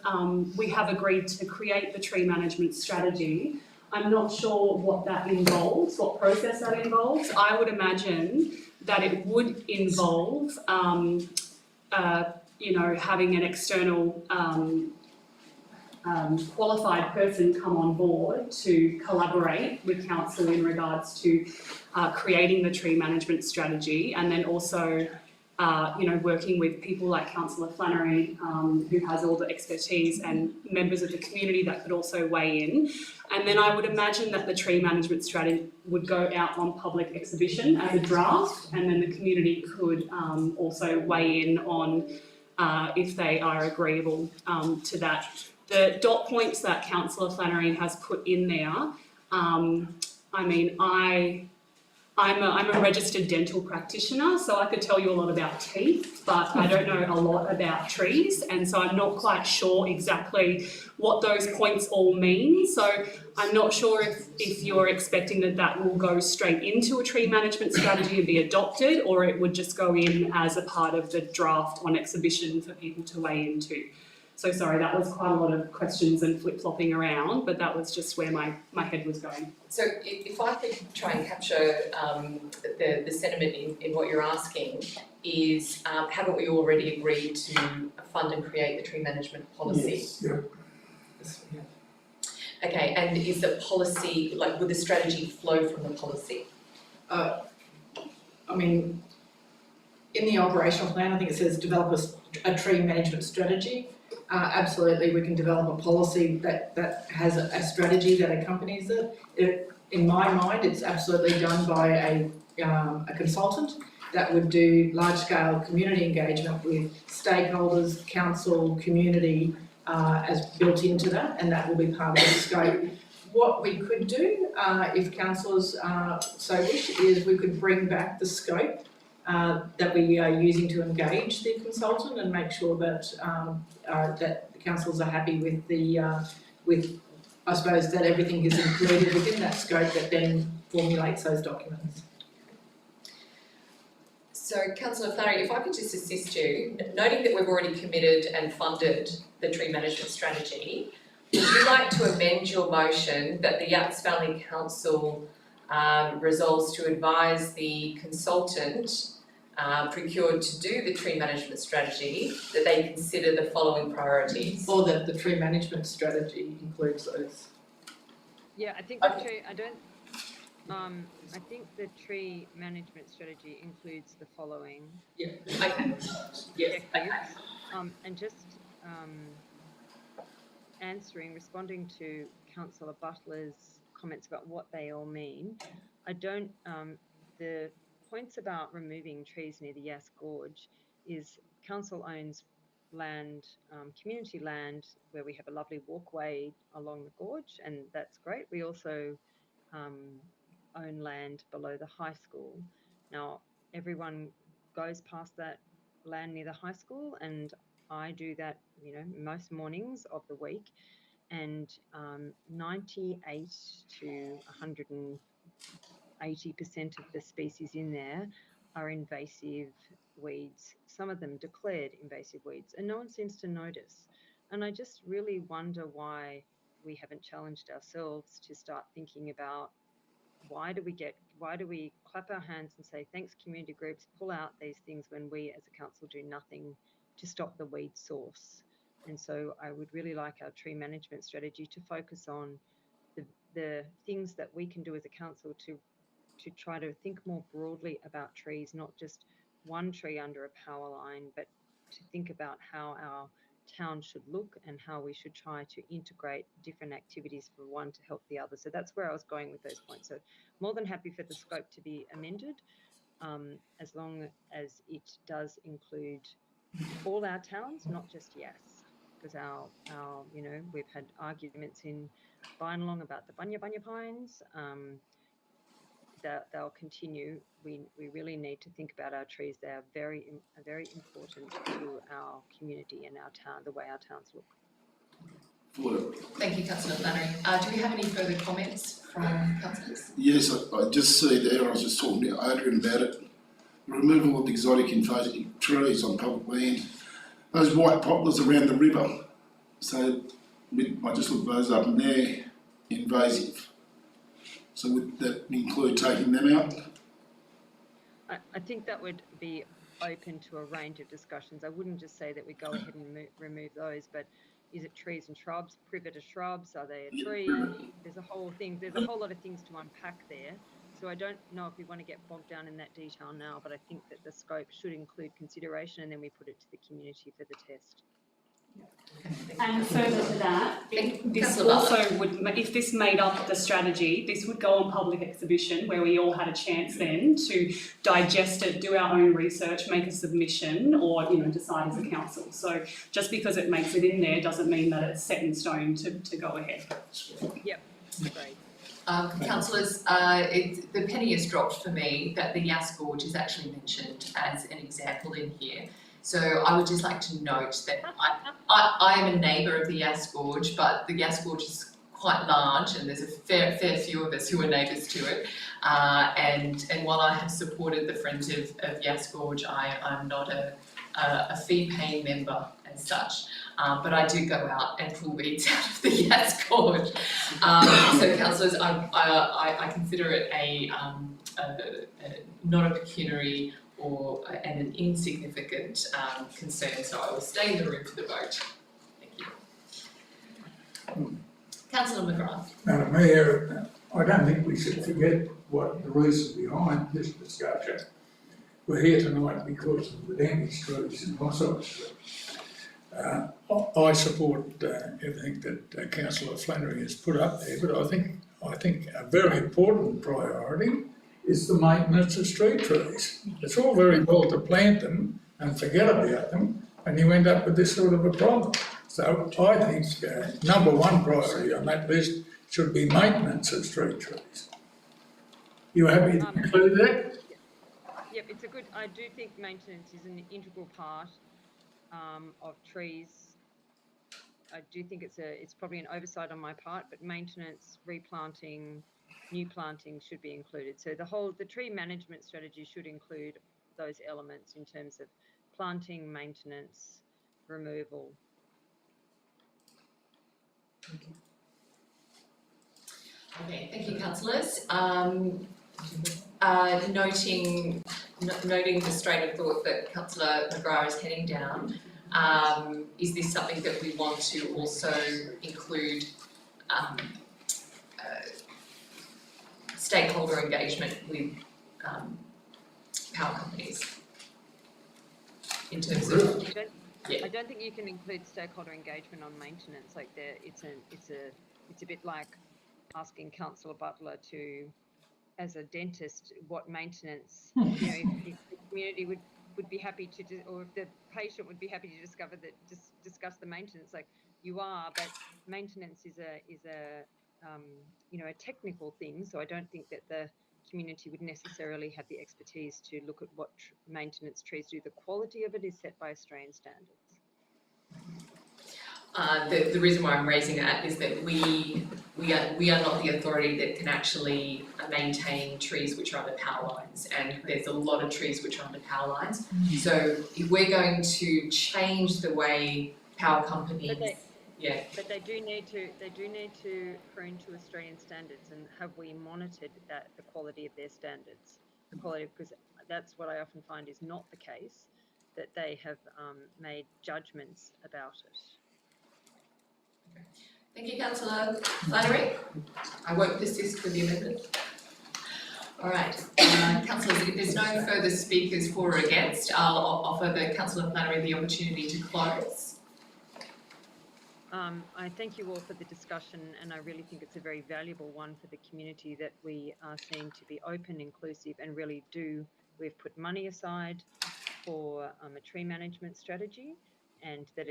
we have agreed to create the tree management strategy. I'm not sure what that involves, what process that involves. I would imagine that it would involve, having an external qualified person come on board to collaborate with council in regards to creating the tree management strategy, and then also working with people like Councillor Flannery, who has all the expertise, and members of the community that could also weigh in. And then I would imagine that the tree management strategy would go out on public exhibition as a draft, and then the community could also weigh in on if they are agreeable to that. The dot points that Councillor Flannery has put in there, I'm a registered dental practitioner, so I could tell you a lot about teeth, but I don't know a lot about trees, and so I'm not quite sure exactly what those points all mean. So I'm not sure if you're expecting that will go straight into a tree management strategy and be adopted, or it would just go in as a part of the draft on exhibition for people to weigh into. So sorry, that was quite a lot of questions and flip-flopping around, but that was just where my head was going. So if I could try and capture the sentiment in what you're asking is, haven't we already agreed to fund and create the tree management policy? Yes, yeah. Okay, and is the policy, like, would the strategy flow from the policy? In the operational plan, I think it says develop a tree management strategy. Absolutely, we can develop a policy that has a strategy that accompanies it. In my mind, it's absolutely done by a consultant that would do large-scale community engagement with stakeholders, council, community, as built into that, and that will be part of the scope. What we could do, if councillors so wish, is we could bring back the scope that we are using to engage the consultant and make sure that that the councillors are happy with I suppose that everything is included within that scope that then formulates those documents. So Councillor Flannery, if I could just assist you, noting that we've already committed and funded the tree management strategy, would you like to amend your motion that the Yass Valley Council resolves to advise the consultant procured to do the tree management strategy that they consider the following priorities? Or that the tree management strategy includes those. Yeah, I think the tree, I think the tree management strategy includes the following. Yeah, okay. Yes, okay. And just responding to Councillor Butler's comments about what they all mean, the points about removing trees near the Yass Gorge is council owns land, community land, where we have a lovely walkway along the gorge, and that's great. We also own land below the high school. Now, everyone goes past that land near the high school, and I do that, most mornings of the week, and 98 to 180% of the species in there are invasive weeds, some of them declared invasive weeds, and no one seems to notice. And I just really wonder why we haven't challenged ourselves to start thinking about why do we clap our hands and say, thanks community groups, pull out these things when we as a council do nothing to stop the weed source. And so I would really like our tree management strategy to focus on the things that we can do as a council to try to think more broadly about trees, not just one tree under a power line, but to think about how our town should look and how we should try to integrate different activities for one to help the other. So that's where I was going with those points. So more than happy for the scope to be amended, as long as it does include all our towns, not just Yass, because our we've had arguments in Bynalong about the bunya pines. They'll continue. We really need to think about our trees. They are very important to our community and our town, the way our towns look. Thank you, Councillor Flannery. Do we have any further comments from councillors? Yes, I just see there, I was just talking to Adrian about it. Removal of exotic invasive trees on public land. Those white poplars around the river. So I just looked those up and they're invasive. So would that include taking them out? I think that would be open to a range of discussions. I wouldn't just say that we go ahead and remove those, but is it trees and shrubs, privet of shrubs, are they a tree? There's a whole lot of things to unpack there. So So I don't know if we want to get bogged down in that detail now, but I think that the scope should include consideration, and then we put it to the community for the test. And further to that, this Councillor Bartlett. also would, if this made up the strategy, this would go on public exhibition where we all had a chance then to digest it, do our own research, make a submission, or decide as a council. So just because it makes it in there doesn't mean that it's set in stone to go ahead. Great. Councillors, the penny has dropped for me that the Yass Gorge is actually mentioned as an example in here. So I would just like to note that I am a neighbour of the Yass Gorge, but the Yass Gorge is quite large and there's a fair few of us who are neighbours to it. And while I have supported the Friends of Yass Gorge, I'm not a fee-paying member as such. But I do go out and pull weeds out of the Yass Gorge. So councillors, I consider it not a pecuniary and an insignificant concern, so I will stay in the room for the vote. Thank you. Councillor McGrath. Madam Mayor, I don't think we should forget what the reason behind this discussion. We're here tonight because of the damage trees in Hossock Street. I support everything that Councillor Flannery has put up there, but I think a very important priority is the maintenance of street trees. It's all very well to plant them and forget about them, and you end up with this sort of a problem. So I think number one priority on that list should be maintenance of street trees. You happy to include that? Yep, it's a good, I do think maintenance is an integral part of trees. I do think it's probably an oversight on my part, but maintenance, replanting, new planting should be included. So the tree management strategy should include those elements in terms of planting, maintenance, removal. Okay, thank you, councillors. Noting the strain of thought that Councillor McGrath is heading down, is this something that we want to also include stakeholder engagement with power companies in terms of? I don't think you can include stakeholder engagement on maintenance. Like it's a bit like asking Councillor Butler to, as a dentist, what maintenance, if the community would be happy to do, or if the patient would be happy to discuss the maintenance, like you are, but maintenance is a technical thing. So I don't think that the community would necessarily have the expertise to look at what maintenance trees do. The quality of it is set by Australian standards. The reason why I'm raising that is that we are not the authority that can actually maintain trees which are under power lines, and there's a lot of trees which are under power lines. So if we're going to change the way power companies, But they do need to prune to Australian standards, and have we monitored the quality of their standards? The quality, because that's what I often find is not the case, that they have made judgments about it. Thank you, Councillor Flannery. I won't persist with the amendment. All right, councillors, if there's no further speakers for or against, I'll offer the Councillor Flannery the opportunity to close. I thank you all for the discussion, and I really think it's a very valuable one for the community, that we are seen to be open, inclusive, and really we've put money aside for a tree management strategy, and that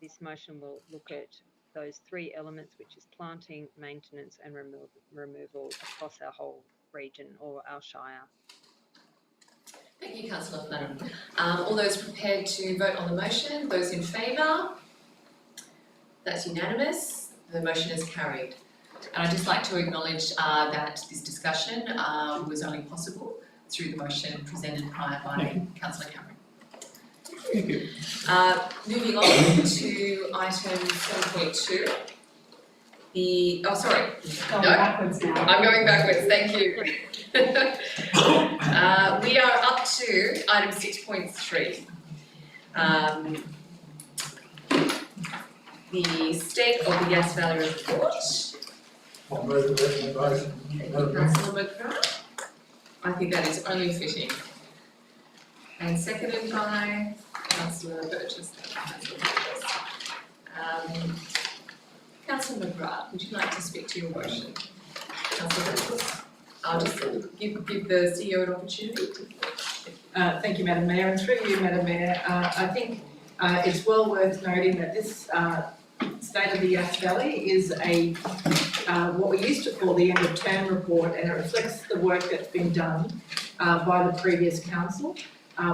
this motion will look at those three elements, which is planting, maintenance, and removal across our whole region or our shire. Thank you, Councillor Flannery. All those prepared to vote on the motion, those in favour? That's unanimous. The motion is carried. And I'd just like to acknowledge that this discussion was only possible through the motion presented prior by Councillor Cameron. Thank you. Moving on to item 7.2. Backwards now. I'm going backwards, thank you. We are up to item 6.3. The state of the Yass Valley report. I'll move the recommendation. Thank you, Councillor McGrath. I think that is only fitting. And seconded by councillor Burgess. Councillor McGrath, would you like to speak to your motion? Councillor Burgess? I'll just give the CEO an opportunity to. Thank you, Madam Mayor, and through you, Madam Mayor, I think it's well worth noting that this State of the Yass Valley is a what we used to call the end of term report, and it reflects the work that's been done by the previous council,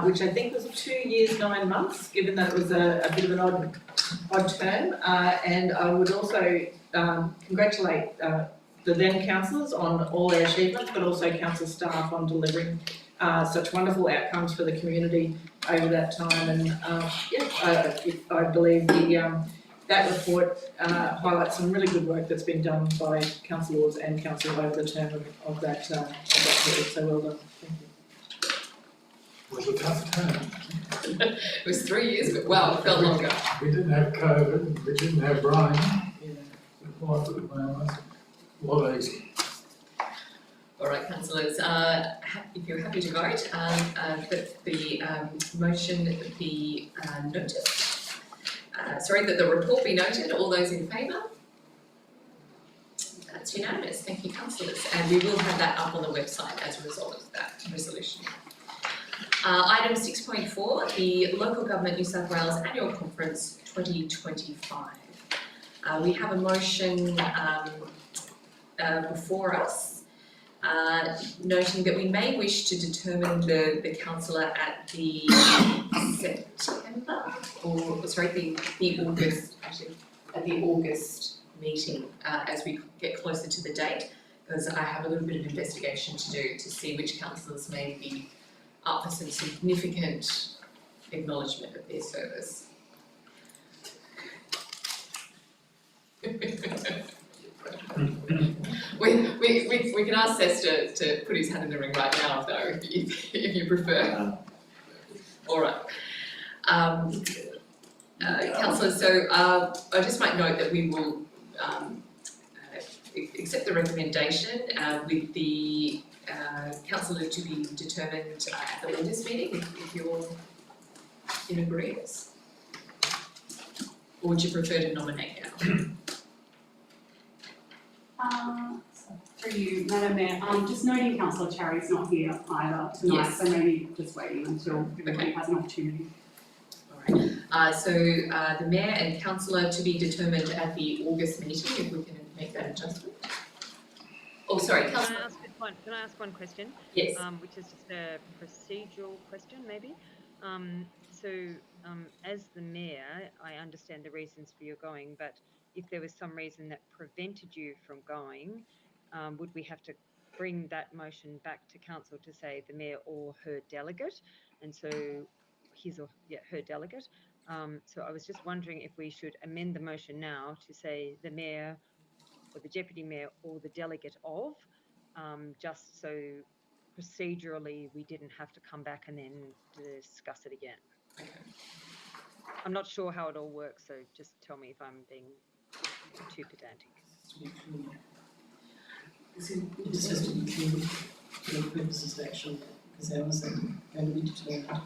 which I think was 2 years, 9 months, given that it was a bit of an odd term. And I would also congratulate the then councillors on all their achievements, but also council staff on delivering such wonderful outcomes for the community over that time. And I believe that report highlights some really good work that's been done by councillors and council over the term of that period. So well done. Thank you. It was a tough term. It was 3 years, but wow, it felt longer. We didn't have COVID, and we didn't have rain. Life was a lot easier. All right, councillors, if you're happy to vote, that the motion be noted. That the report be noted. All those in favour? That's unanimous. Thank you, councillors. And we will have that up on the website as a result of that resolution. Item 6.4, the Local Government New South Wales Annual Conference 2025. We have a motion before us, noting that we may wish to determine the councillor at the the August meeting as we get closer to the date, because I have a little bit of investigation to do to see which councillors may be up for some significant acknowledgement of their service. We can ask Seth to put his hat in the ring right now, though, if you prefer. All right. Councillors, so I just might note that we will accept the recommendation with the councillor to be determined at the August meeting, if you're in agreement. Or would you prefer to nominate now? Through you, Madam Mayor, just noting councillor Cherry's not here either tonight, Yes. so maybe just waiting until everybody has an opportunity. Alright, so the Mayor and councillor to be determined at the August meeting, if we can make that adjustment. Oh, sorry, councillor. Can I ask one question? Yes. Which is just a procedural question, maybe. As the Mayor, I understand the reasons for your going, but if there was some reason that prevented you from going, would we have to bring that motion back to council to say the Mayor or her delegate? And so her delegate. So I was just wondering if we should amend the motion now to say the Mayor or the Deputy Mayor or the delegate of, just so procedurally we didn't have to come back and then discuss it again. Okay. I'm not sure how it all works, so just tell me if I'm being too pedantic. It's just to be clear for the purposes of action, because they was going to be determined.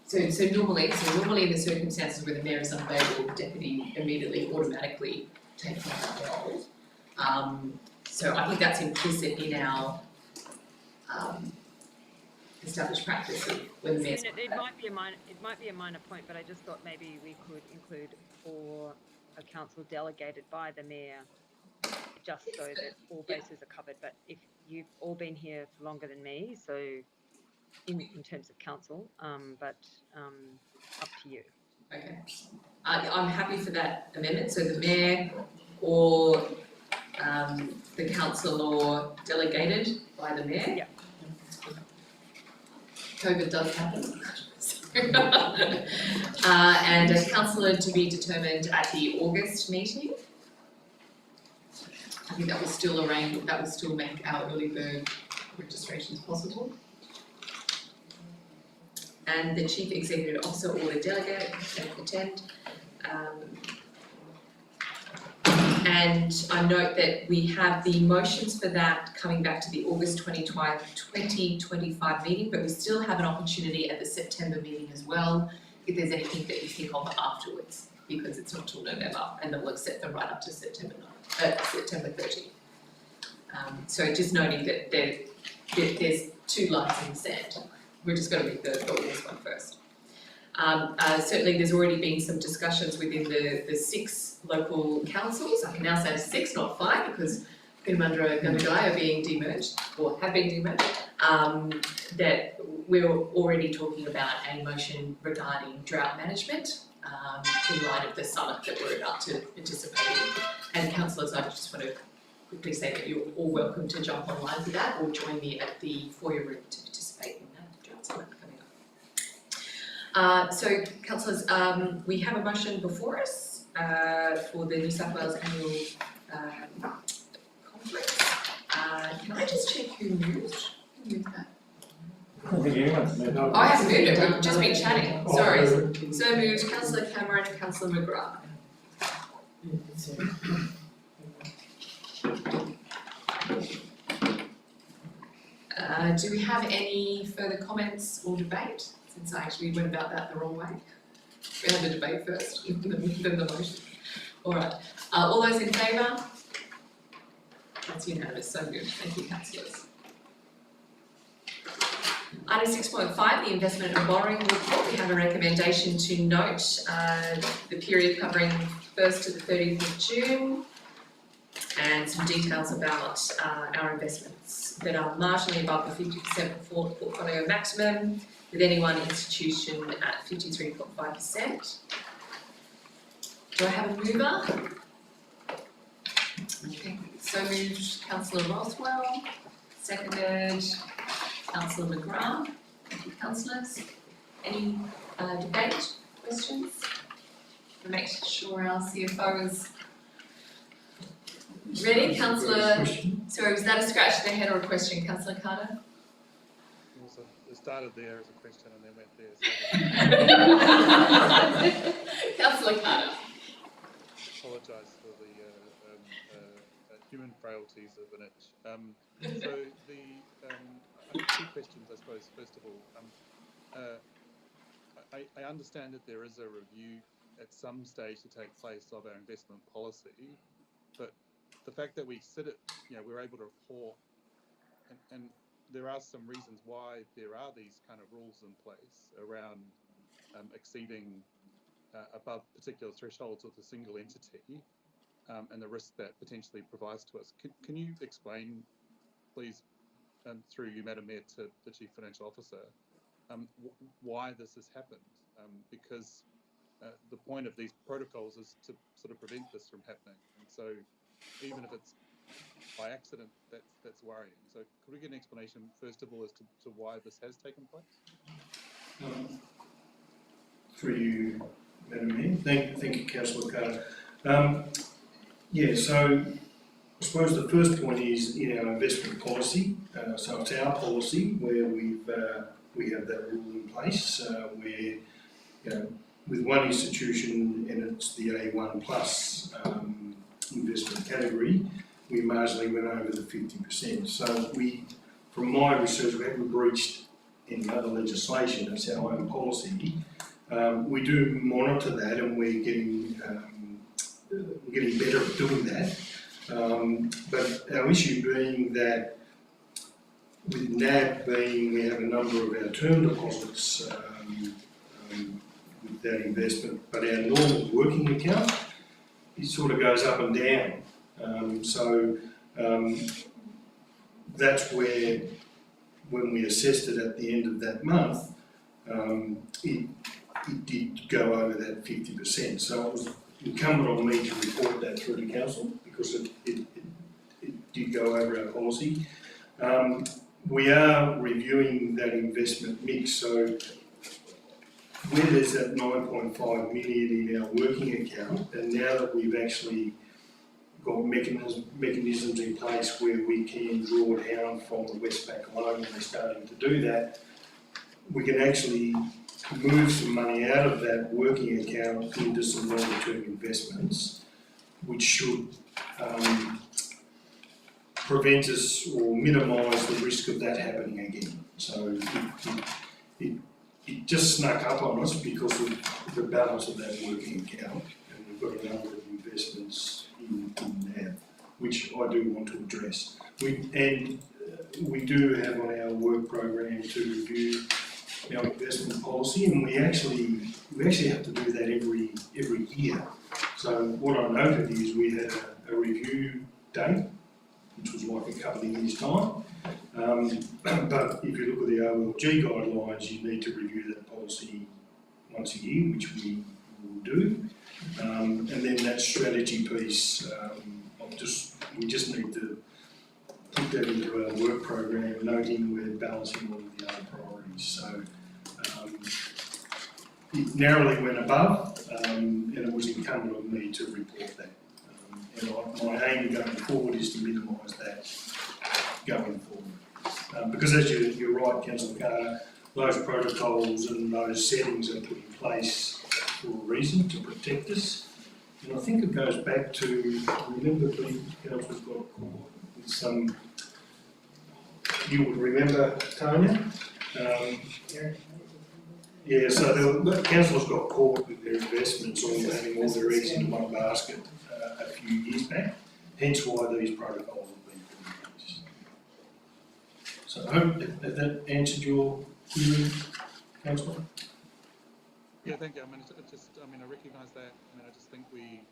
So normally in the circumstances where the Mayor is unavailable, the Deputy immediately automatically takes on that role. So I think that's implicit in our established practice of when the Mayor's It might be a minor point, but I just thought maybe we could include or a council delegated by the Mayor, just so that all bases are covered. But if you've all been here for longer than me, so in terms of council, but up to you. Okay. I'm happy for that amendment, so the Mayor or the council or delegated by the Mayor. Yeah. COVID does happen. And a councillor to be determined at the August meeting. I think that will still make our early bird registrations possible. And the Chief Executive Officer or the delegate can attend. And I note that we have the motions for that coming back to the August 2025 meeting, but we still have an opportunity at the September meeting as well, if there's anything that you think of afterwards, because it's not till November, and then we'll accept them right up to September 30. So just noting that there's two lines in the sand. We're just going to read the August one first. Certainly there's already been some discussions within the 6 local councils. I can now say 6, not 5, because Cootamundra and Gundagai are being demerged, or have been demerged, that we're already talking about a motion regarding drought management in light of the summit that we're about to participate in. And councillors, I just want to quickly say that you're all welcome to jump online for that or join me at the foyer room to participate in that drought summit coming up. So councillors, we have a motion before us for the New South Wales annual conference. Can I just check who moved? Who moved that? I think anyone's made Oh, I haven't moved it, we've just been chatting, Oh, sorry. really? So moved, councillor Cameron and councillor McGrath. Do we have any further comments or debate? Since I actually went about that the wrong way. We had the debate first, then the motion. Alright, all those in favour? That's unanimous, so good, thank you councillors. Item 6.5, the investment and borrowing report. We have a recommendation to note the period covering 1st to the 30th of June and some details about our investments that are marginally above the 50% portfolio maximum, with any one institution at 53.5%. Do I have a mover? Okay, so moved councillor Rothwell, seconded councillor McGrath. Thank you, councillors. Any debate, questions? To make sure our CFO is ready. Councillor, sorry, was that a scratch to the head or a question, councillor Carter? It started there as a question and then went there. So Councillor Carter. apologise for the human frailties of an itch. So I have 2 questions, I suppose. First of all, I understand that there is a review at some stage to take place of our investment policy, but the fact that we sit at, we're able to report, and there are some reasons why there are these kind of rules in place around exceeding above particular thresholds with a single entity, and the risk that potentially provides to us. Can you explain, please, through you, Madam Mayor, to the Chief Financial Officer, why this has happened? Because the point of these protocols is to sort of prevent this from happening. And so even if it's by accident, that's worrying. So could we get an explanation, first of all, as to why this has taken place? Through you, Madam Mayor. Thank you, Councillor Carter. So I suppose the first point is in our investment policy. So it's our policy where we have that rule in place where, with one institution, and it's the A1 plus investment category, we marginally went over the 50%. So from my research, we haven't breached any other legislation. It's our own policy. We do monitor that, and we're getting better at doing that. But our issue being that with NAB we have a number of our term deposits with that investment, but our normal working account, it sort of goes up and down. That's where, when we assessed it at the end of that month, it did go over that 50%. So it was incumbent on me to report that through the council because it did go over our policy. We are reviewing that investment mix, so where there's that 9.5 million in our working account, and now that we've actually got mechanisms in place where we can draw down from the Westpac loan, and we're starting to do that, we can actually move some money out of that working account into some longer term investments. which should prevent us or minimise the risk of that happening again. So it just snuck up on us because of the balance of that working account, and we've got a number of investments in that, which I do want to address. We do have on our work program to review our investment policy, and we actually have to do that every year. So what I noted is we had a review date, which was like a couple of years' time. But if you look at the OLG guidelines, you need to review that policy once a year, which we will do. And then that strategy piece, we just need to put that into our work program, noting we're balancing all of the other priorities. So it narrowly went above, and it was incumbent on me to report that. And my aim going forward is to minimise that going forward. Because as you're right, Councillor Carter, those protocols and those settings are put in place for a reason, to protect us. And I think it goes back to, remember when Councillor's got caught with some, you would remember, Tanya? Yeah, so the councillors got caught with their investments or having all their eggs in one basket a few years back, hence why these protocols have been put in place. So I hope that answered your query, Councillor. Yeah, thank you. I mean, I recognise that. I just think we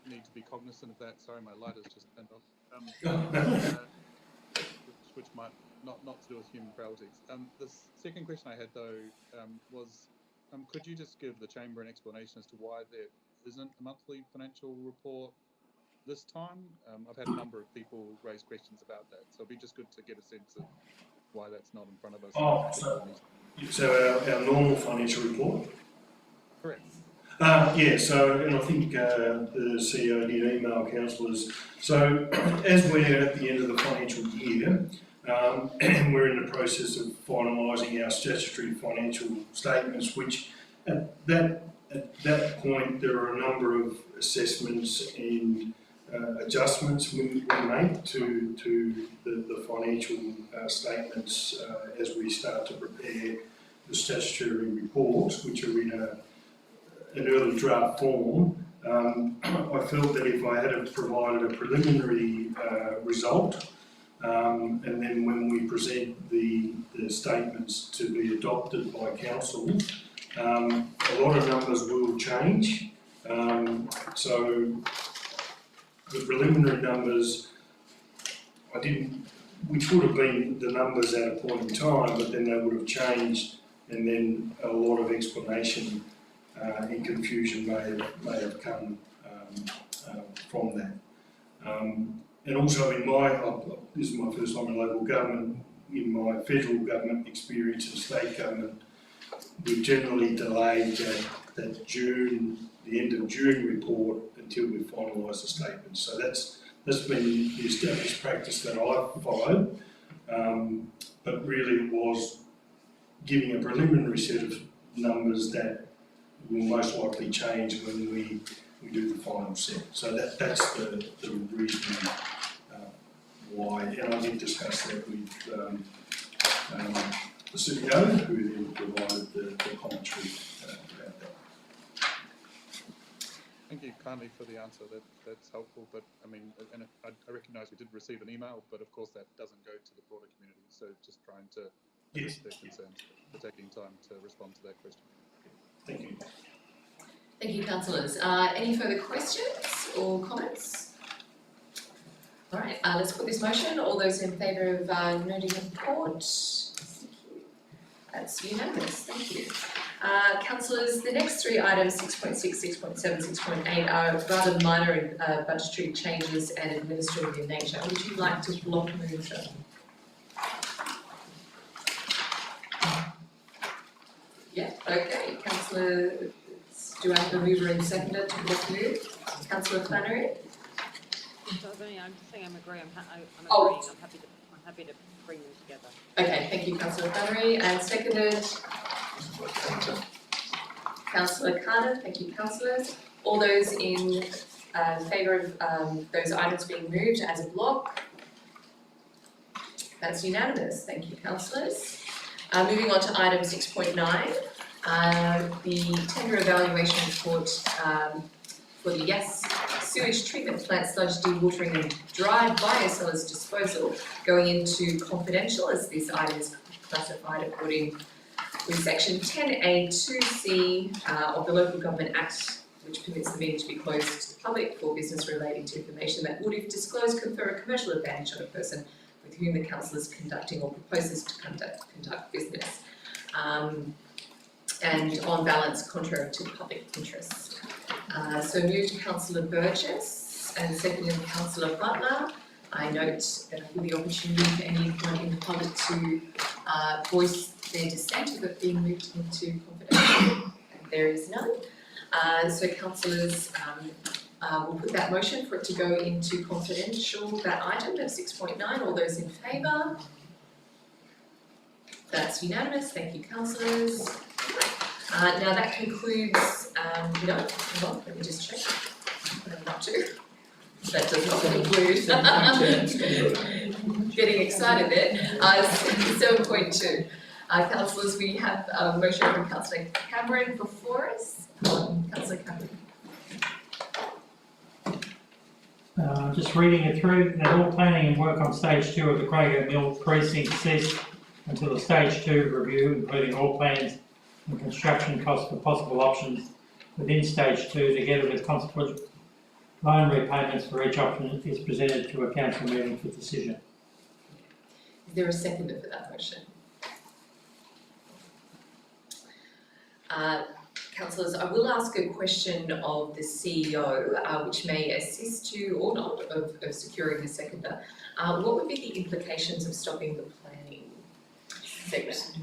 need to be cognizant of that. Sorry, my light has just turned off. Which might not to do with human frailties. The second question I had though was, could you just give the Chamber an explanation as to why there isn't a monthly financial report this time? I've had a number of people raise questions about that, so it'd be just good to get a sense of why that's not in front of us. So our normal financial report? Correct. Yeah, so, and I think the CEO did email councillors. So, as we're at the end of the financial year, and we're in the process of finalising our statutory financial statements, which at that point there are a number of assessments and adjustments we make to the financial statements as we start to prepare the statutory reports, which are in an early draft form. I felt that if I had provided a preliminary result, and then when we present the statements to be adopted by council, a lot of numbers will change. So the preliminary numbers, which would have been the numbers at a point in time, but then they would have changed, and then a lot of explanation and confusion may have come from that. And also this is my first time in local government, in my federal government experience and state government, we've generally delayed that June, the end of June report until we finalise the statement. So that's been the established practice that I've followed, but really it was giving a preliminary set of numbers that will most likely change when we do the final set. So that's the reason why, and I did discuss that with the CEO, who then provided the commentary about that. Thank you kindly for the answer. That's helpful. But I mean, and I recognise we did receive an email, but of course that doesn't go to the broader community. So just trying to address their concerns for taking time to respond to that question. Thank you. Thank you, councillors. Any further questions or comments? All right, let's put this motion. All those in favour of noting the report? Thank you. That's unanimous. Thank you. Councillors, the next three items, 6.6, 6.7, 6.8, are rather minor budgetary changes and administrative in nature. Would you like to block move them? Yeah, okay. Councillor, do I have a mover and seconder to block move? Councillor Flannery? I'm just saying I'm agreeing. I'm Oh. agreeing. I'm happy to bring them together. Okay, thank you, Councillor Flannery. And seconded, Councillor Carter. Thank you, councillors. All those in in favour of those items being moved as a block? That's unanimous, thank you councillors. Moving on to item 6.9, the tender evaluation report for the Yass sewage treatment plant sludge dewatering and dried biosolids disposal going into confidential, as this item is classified according with section 10A2C of the Local Government Act, which permits the meeting to be closed to the public for business relating to information that would, if disclosed, confer a commercial advantage on a person with whom the council is conducting or proposes to conduct business, and on balance contrary to public interests. So moved Councillor Burgess and seconded Councillor Butler. I note that I give the opportunity for anyone in the public to voice their dissent of it being moved into confidential. There is none. So councillors will put that motion for it to go into confidential, that item of 6.9. All those in favour? That's unanimous. Thank you, councillors. Now that concludes, no, hold on, let me just check. What I'm up to. That does not conclude. Getting excited there. 7.2. Councillors, we have a motion from Councillor Cameron before us. Councillor Cameron. Just reading it through, that all planning and work on stage 2 of the Crago Mill precinct cease until the stage 2 review, including all plans and construction costs for possible options within stage 2, together with consequent loan repayments for each option, is presented to a council meeting for decision. Is there a seconder for that motion? Councillors, I will ask a question of the CEO, which may assist you or not of securing a seconder. What would be the implications of stopping the planning segment?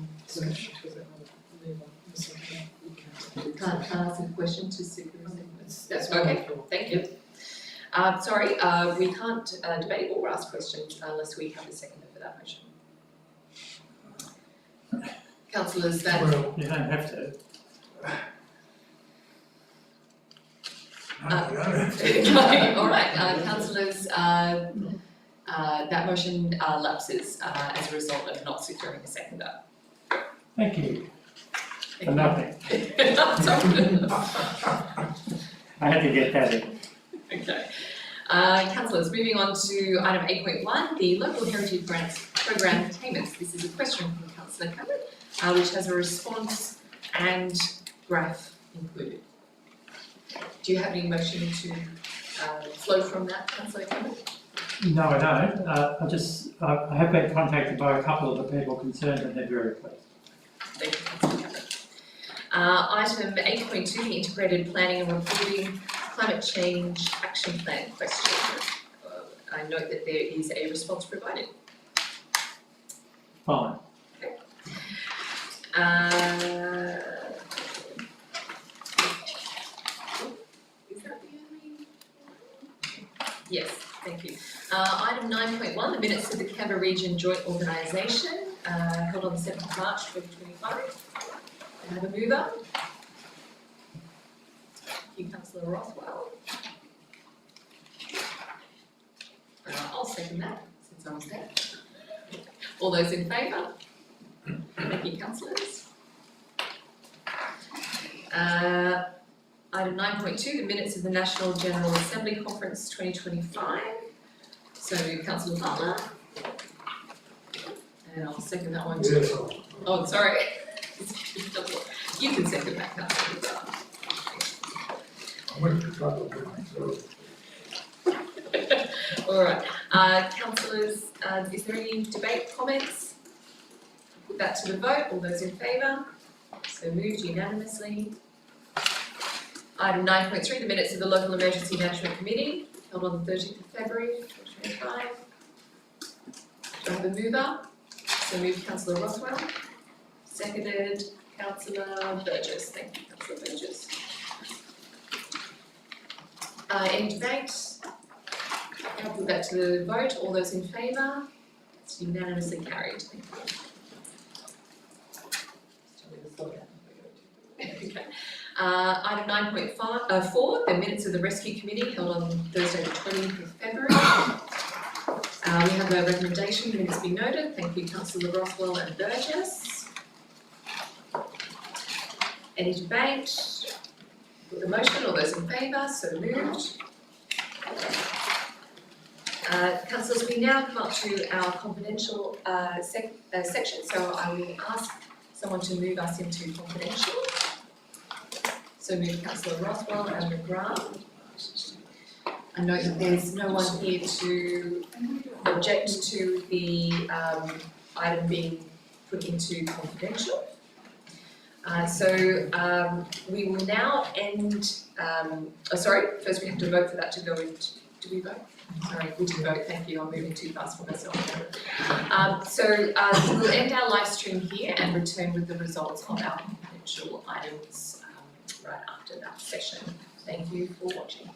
Can't ask a question to secure a segment. That's okay, thank you. Sorry, we can't debate or ask questions unless we have a seconder for that motion. Councillors, that... Well, you don't have to. Okay, all right, councillors, that motion lapses as a result of not securing a seconder. Thank you. For nothing. I had to get that in. Okay. Councillors, moving on to item 8.1, the Local Heritage Grants Programme payments. This is a question from Councillor Cameron, which has a response and graph included. Do you have any motion to flow from that, Councillor Cameron? No, I don't. I have been contacted by a couple of the people concerned and they're very pleased. Thank you, Councillor Cameron. Item 8.2, the Integrated Planning and Reporting Climate Change Action Plan question. I note that there is a response provided. Fine. Okay. Is that the only? Yes, thank you. Item 9.1, the minutes of the Canberra Region Joint Organisation held on the 7th of March 2025. I have a mover. Thank you, Councillor Rothwell. I'll second that since I was there. All those in favour? Thank you, councillors. Item 9.2, the minutes of the National General Assembly Conference 2025. So, Councillor Butler. And I'll second that one too. Yes, Oh, sorry. You can second that, Councillor Butler. I went to trouble with myself. All right, councillors, is there any debate, comments? Put that to the vote, all those in favour? So moved unanimously. Item 9.3, the minutes of the Local Emergency Management Committee, held on the 13th of February 2025. Do I have a mover? So moved Councillor Rothwell. Seconded Councillor Burgess. Thank you, Councillor Burgess. Any debate? I'll put that to the vote. All those in favour? It's unanimously carried. Thank you. Okay. Item 9.4, the minutes of the rescue committee held on Thursday the 20th of February. We have a recommendation, minutes be noted. Thank you, councillor Rothwell and Burgess. Any debate? Put the motion, all those in favour, so moved. Councillors, we now come up to our confidential section, so I will ask someone to move us into confidential. So move councillor Rothwell and McGrath. I note that there's no one here to object to the item being put into confidential. We will now end, first we have to vote for that to go into, do we vote? Sorry, we did vote, thank you, I'm moving too fast for myself. We'll end our live stream here and return with the results of our confidential items right after that session. Thank you for watching.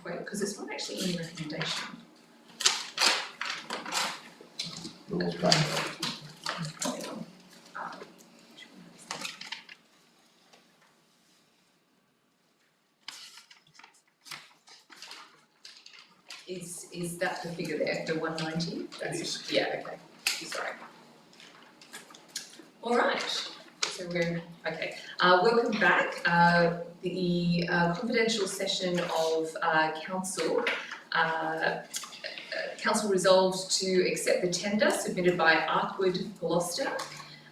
wait, because it's not actually in the recommendation. Is that the figure there, the 190? That's, yeah, okay, sorry. All right, so we're, okay, welcome back. The confidential session of council. Council resolved to accept the tender submitted by Arkwood Gloucester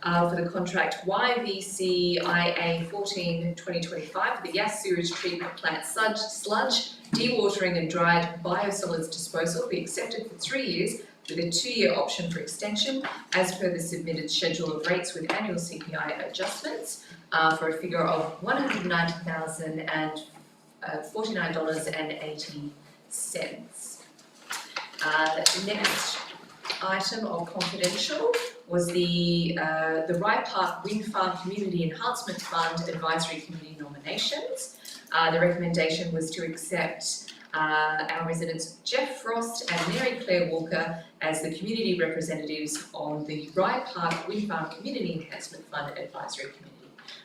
for the contract YVCIA 14-2025 for the Yass sewage treatment plant sludge, dewatering and dried biosolids disposal be accepted for 3 years with a 2-year option for extension as per the submitted schedule of rates with annual CPI adjustments for a figure of $190,049.80. Next item of confidential was the Rye Park Wind Farm Community Enhancement Fund Advisory Committee nominations. The recommendation was to accept our residents Jeff Frost and Mary Claire Walker as the community representatives on the Rye Park Wind Farm Community Enhancement Fund Advisory Committee.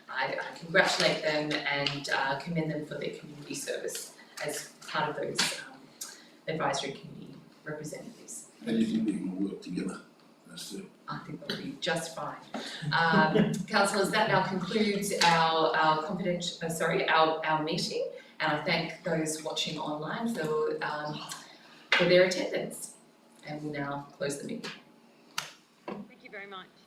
I congratulate them and commend them for their community service as part of those advisory committee representatives. And you think we can all work together? That's it. I think that'll be just fine. Councillors, that now concludes our our meeting, and I thank those watching online for their attendance. And we'll now close the meeting. Thank you very much.